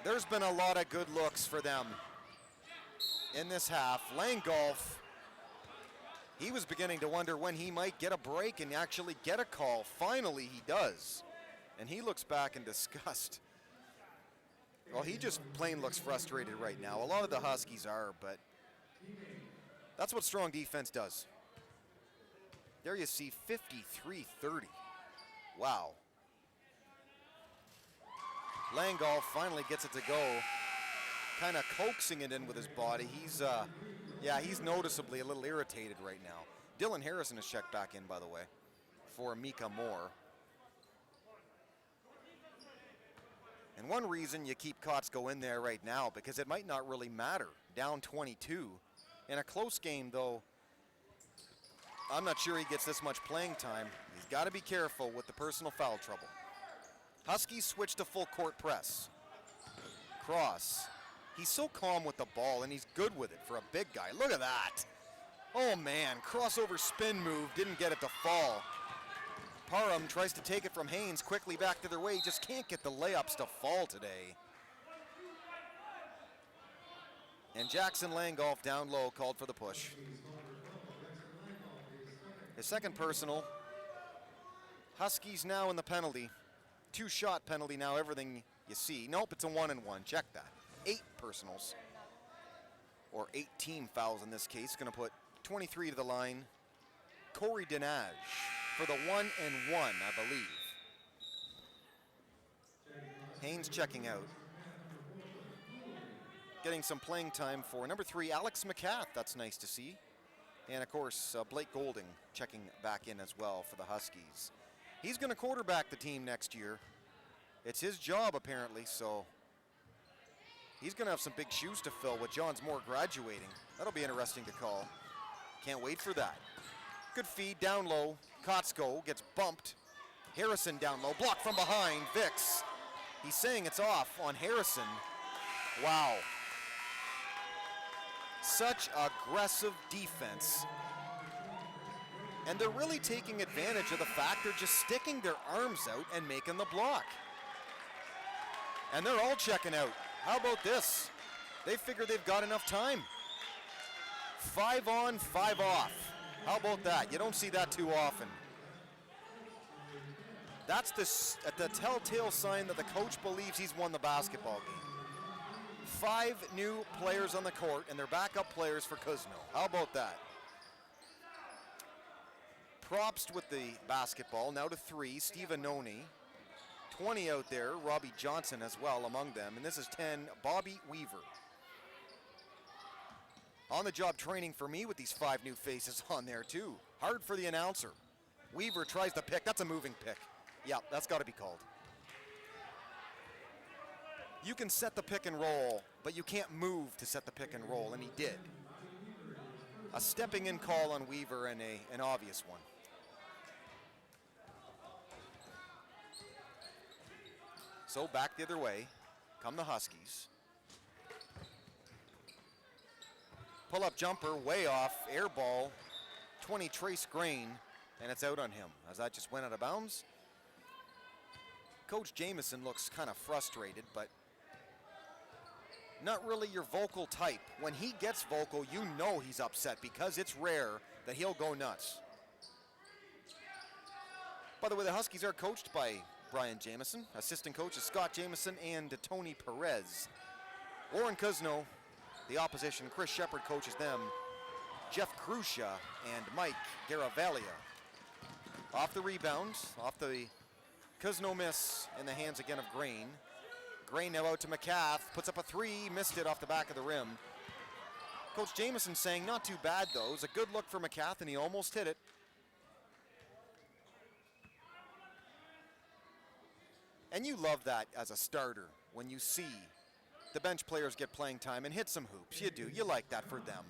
There's been a lot of good looks for them in this half. Langolf, he was beginning to wonder when he might get a break and actually get a call. Finally, he does. And he looks back in disgust. Well, he just plain looks frustrated right now. A lot of the Huskies are, but that's what strong defense does. There you see 53-30. Wow. Langolf finally gets it to go, kind of coaxing it in with his body. He's noticeably a little irritated right now. Dylan Harrison is checked back in, by the way, for Mika Moore. And one reason you keep Cousino in there right now, because it might not really matter. Down 22. In a close game, though, I'm not sure he gets this much playing time. He's got to be careful with the personal foul trouble. Huskies switch to full court press. Cross. He's so calm with the ball, and he's good with it for a big guy. Look at that. Oh, man. Crossover spin move. Didn't get it to fall. Parham tries to take it from Haynes. Quickly back the other way. Just can't get the layups to fall today. And Jackson Langolf down low called for the push. His second personal. Huskies now in the penalty. 2-shot penalty now, everything you see. Nope, it's a 1-and-1. Check that. 8 personals. Or 8 team fouls in this case. Going to put 23 to the line. Corey Dinaj for the 1-and-1, I believe. Haynes checking out. Getting some playing time for number 3, Alex McCath. That's nice to see. And of course, Blake Golding checking back in as well for the Huskies. He's going to quarterback the team next year. It's his job, apparently, so he's going to have some big shoes to fill with Johns Moore graduating. That'll be interesting to call. Can't wait for that. Good feed down low. Cousino gets bumped. Harrison down low. Blocked from behind. Vicks. He's saying it's off on Harrison. Wow. Such aggressive defense. And they're really taking advantage of the fact they're just sticking their arms out and making the block. And they're all checking out. How about this? They figure they've got enough time. 5 on, 5 off. How about that? You don't see that too often. That's the telltale sign that the coach believes he's won the basketball game. 5 new players on the court, and they're backup players for Cousino. How about that? Probst with the basketball, now to 3, Steve Anoni. 20 out there, Robbie Johnson as well among them. And this is 10, Bobby Weaver. On the job training for me with these 5 new faces on there too. Hard for the announcer. Weaver tries the pick, that's a moving pick. Yeah, that's gotta be called. You can set the pick and roll, but you can't move to set the pick and roll, and he did. A stepping in call on Weaver and an obvious one. So back the other way come the Huskies. Pull-up jumper, way off, air ball, 20 Trace Grain, and it's out on him as that just went out of bounds. Coach Jamieson looks kind of frustrated, but not really your vocal type. When he gets vocal, you know he's upset because it's rare that he'll go nuts. By the way, the Huskies are coached by Brian Jamieson. Assistant coaches Scott Jamieson and Tony Perez. Warren Cousino, the opposition, Chris Shepard coaches them. Jeff Krusha and Mike Garavaglia. Off the rebound, off the Cousino miss in the hands again of Grain. Gray now out to McCath, puts up a three, missed it off the back of the rim. Coach Jameson saying not too bad though. It was a good look for McCath and he almost hit it. And you love that as a starter when you see the bench players get playing time and hit some hoops. You do, you like that for them.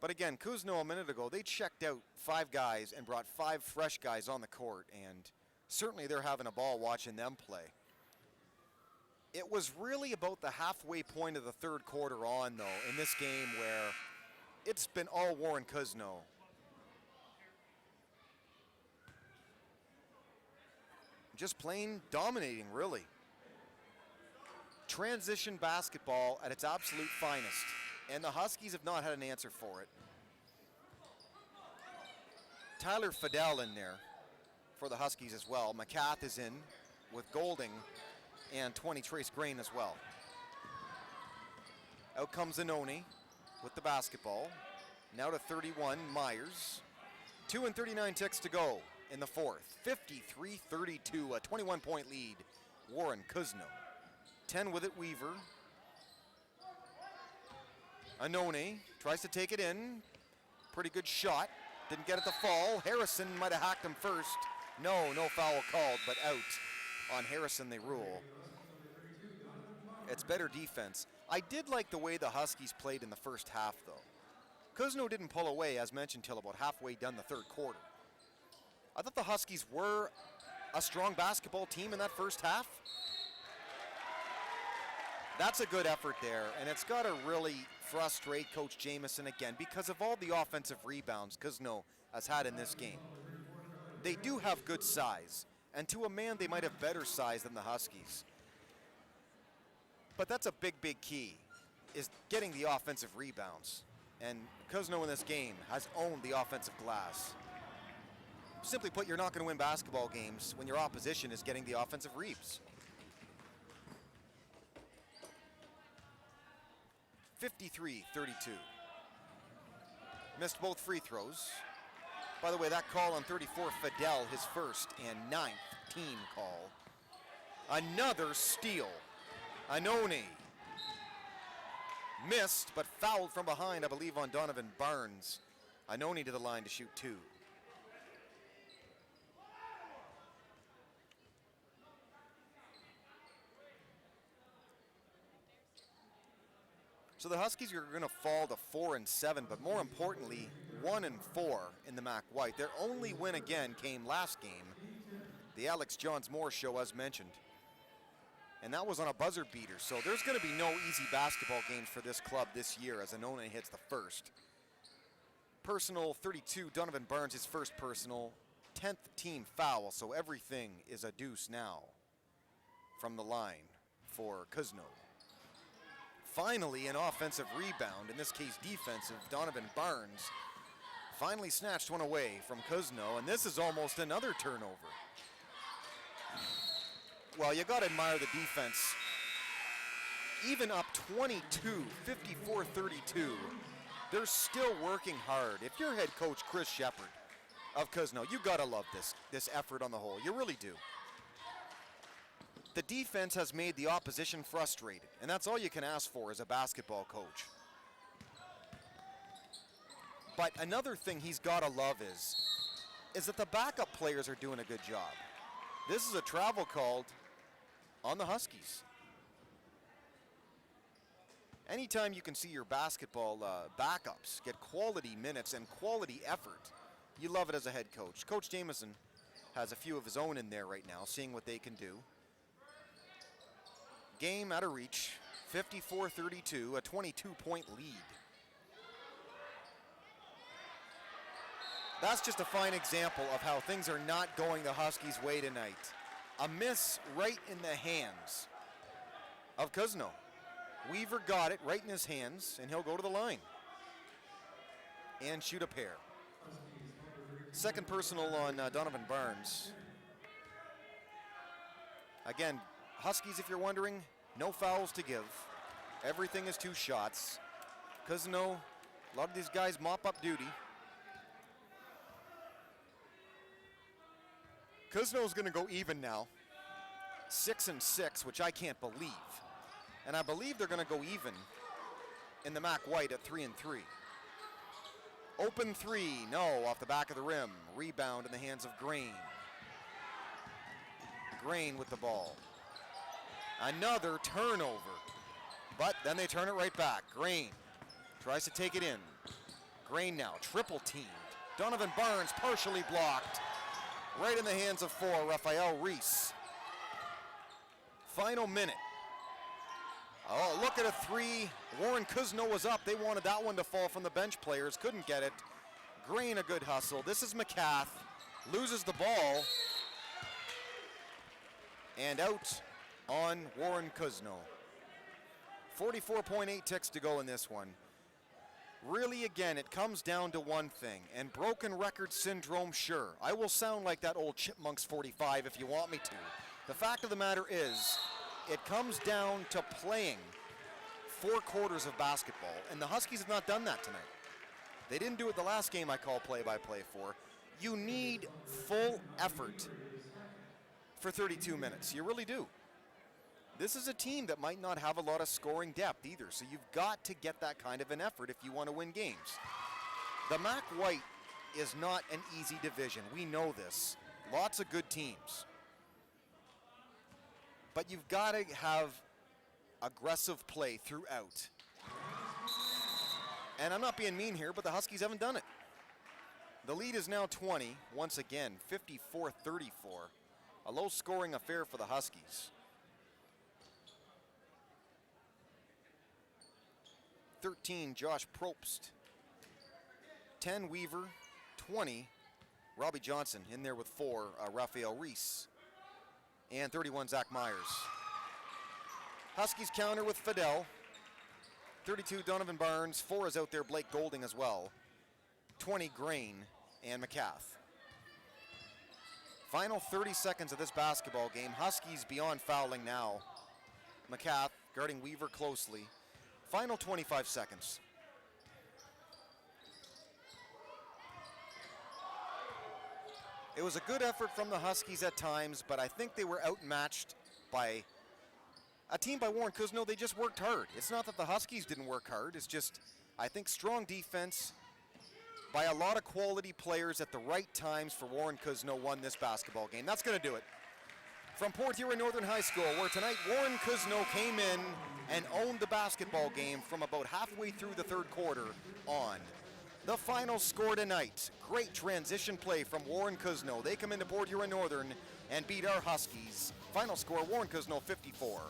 But again, Cousino a minute ago, they checked out 5 guys and brought 5 fresh guys on the court, and certainly they're having a ball watching them play. It was really about the halfway point of the third quarter on, though, in this game where it's been all Warren Cousino. Just plain dominating, really. Transition basketball at its absolute finest, and the Huskies have not had an answer for it. Tyler Fidel in there for the Huskies as well. McCath is in with Golding and 20 Trace Grain as well. Out comes Anoni with the basketball. Now to 31, Myers. 2:39 ticks to go in the fourth. 53-32, a 21-point lead. Warren Cousino. 10 with it, Weaver. Anoni tries to take it in. Pretty good shot. Didn't get it to fall. Harrison might have hacked him first. No foul called, but out on Harrison they rule. It's better defense. I did like the way the Huskies played in the first half, though. Cousino didn't pull away, as mentioned, till about halfway done the third quarter. I thought the Huskies were a strong basketball team in that first half. That's a good effort there, and it's got to really frustrate Coach Jameson again because of all the offensive rebounds Cousino has had in this game. They do have good size, and to a man they might have better size than the Huskies. But that's a big key, is getting the offensive rebounds. And Cousino in this game has owned the offensive glass. Simply put, you're not going to win basketball games when your opposition is getting the offensive reaps. 53-32. Missed both free throws. By the way, that call on 34, Fidel, his first and 9th team call. Another steal. Anoni. Missed, but fouled from behind, I believe, on Donovan Barnes. Anoni to the line to shoot 2. So the Huskies are going to fall to 4-7, but more importantly, 1-4 in the Mac White. Their only win again came last game, the Alex Johns-Moore show, as mentioned. And that was on a buzzer beater, so there's going to be no easy basketball games for this club this year as Anoni hits the first. Personal 32, Donovan Barnes, his first personal, 10th team foul, so everything is a deuce now from the line for Cousino. Finally, an offensive rebound, in this case defensive. Donovan Barnes finally snatched one away from Cousino, and this is almost another turnover. Well, you got to admire the defense. Even up 22, 54-32, they're still working hard. If you're head coach Chris Shepard of Cousino, you got to love this effort on the whole. You really do. The defense has made the opposition frustrated, and that's all you can ask for as a basketball coach. But another thing he's got to love is that the backup players are doing a good job. This is a travel called on the Huskies. Anytime you can see your basketball backups get quality minutes and quality effort, you love it as a head coach. Coach Jameson has a few of his own in there right now, seeing what they can do. Game out of reach, 54-32, a 22-point lead. That's just a fine example of how things are not going the Huskies' way tonight. A miss right in the hands of Cousino. Weaver got it right in his hands, and he'll go to the line and shoot a pair. Second personal on Donovan Barnes. Again, Huskies, if you're wondering, no fouls to give. Everything is 2 shots. Cousino, a lot of these guys mop up duty. Cousino's going to go even now. 6-6, which I can't believe. And I believe they're going to go even in the Mac White at 3-3. Open three, no, off the back of the rim. Rebound in the hands of Grain. Grain with the ball. Another turnover. But then they turn it right back. Grain tries to take it in. Grain now, triple teamed. Donovan Barnes partially blocked. Right in the hands of 4, Raphael Reese. Final minute. Oh, look at a three. Warren Cousino was up. They wanted that one to fall from the bench players. Couldn't get it. Grain a good hustle. This is McCath. Loses the ball. And out on Warren Cousino. 44.8 ticks to go in this one. Really, again, it comes down to one thing. And broken record syndrome, sure. I will sound like that old Chipmunks 45 if you want me to. The fact of the matter is, it comes down to playing 4 quarters of basketball, and the Huskies have not done that tonight. They didn't do it the last game I called play-by-play for. You need full effort for 32 minutes. You really do. This is a team that might not have a lot of scoring depth either, so you've got to get that kind of an effort if you want to win games. The Mac White is not an easy division. We know this. Lots of good teams. But you've got to have aggressive play throughout. And I'm not being mean here, but the Huskies haven't done it. The lead is now 20, once again, 54-34. A low-scoring affair for the Huskies. 13, Josh Probst. 10, Weaver. 20, Robbie Johnson. In there with 4, Raphael Reese. And 31, Zach Myers. Huskies counter with Fidel. 32, Donovan Barnes. 4 is out there, Blake Golding as well. 20, Grain and McCath. Final 30 seconds of this basketball game. Huskies beyond fouling now. McCath guarding Weaver closely. Final 25 seconds. It was a good effort from the Huskies at times, but I think they were outmatched by a team by Warren Cousino. They just worked hard. It's not that the Huskies didn't work hard. It's just, I think, strong defense by a lot of quality players at the right times for Warren Cousino won this basketball game. That's going to do it. From Port Huron Northern High School, where tonight Warren Cousino came in and owned the basketball game from about halfway through the third quarter on. The final score tonight, great transition play from Warren Cousino. They come into Port Huron Northern and beat our Huskies. Final score, Warren Cousino 54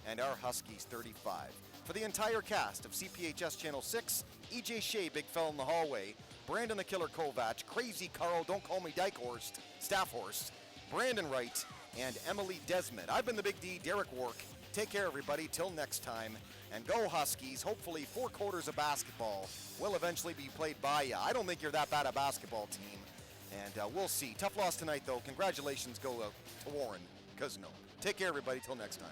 and our Huskies 35. For the entire cast of CPHS Channel 6, EJ Shea, Big Fella in the Hallway, Brandon the Killer Kovac, Crazy Carl, Don't Call Me Dykehorst, Staffhorst, Brandon Wright, and Emily Desmond. I've been the Big D, Derek Work. Take care, everybody. Till next time. And go Huskies. Hopefully 4 quarters of basketball will eventually be played by you. I don't think you're that bad a basketball team. And we'll see. Tough loss tonight, though. Congratulations go to Warren Cousino. Take care, everybody. Till next time.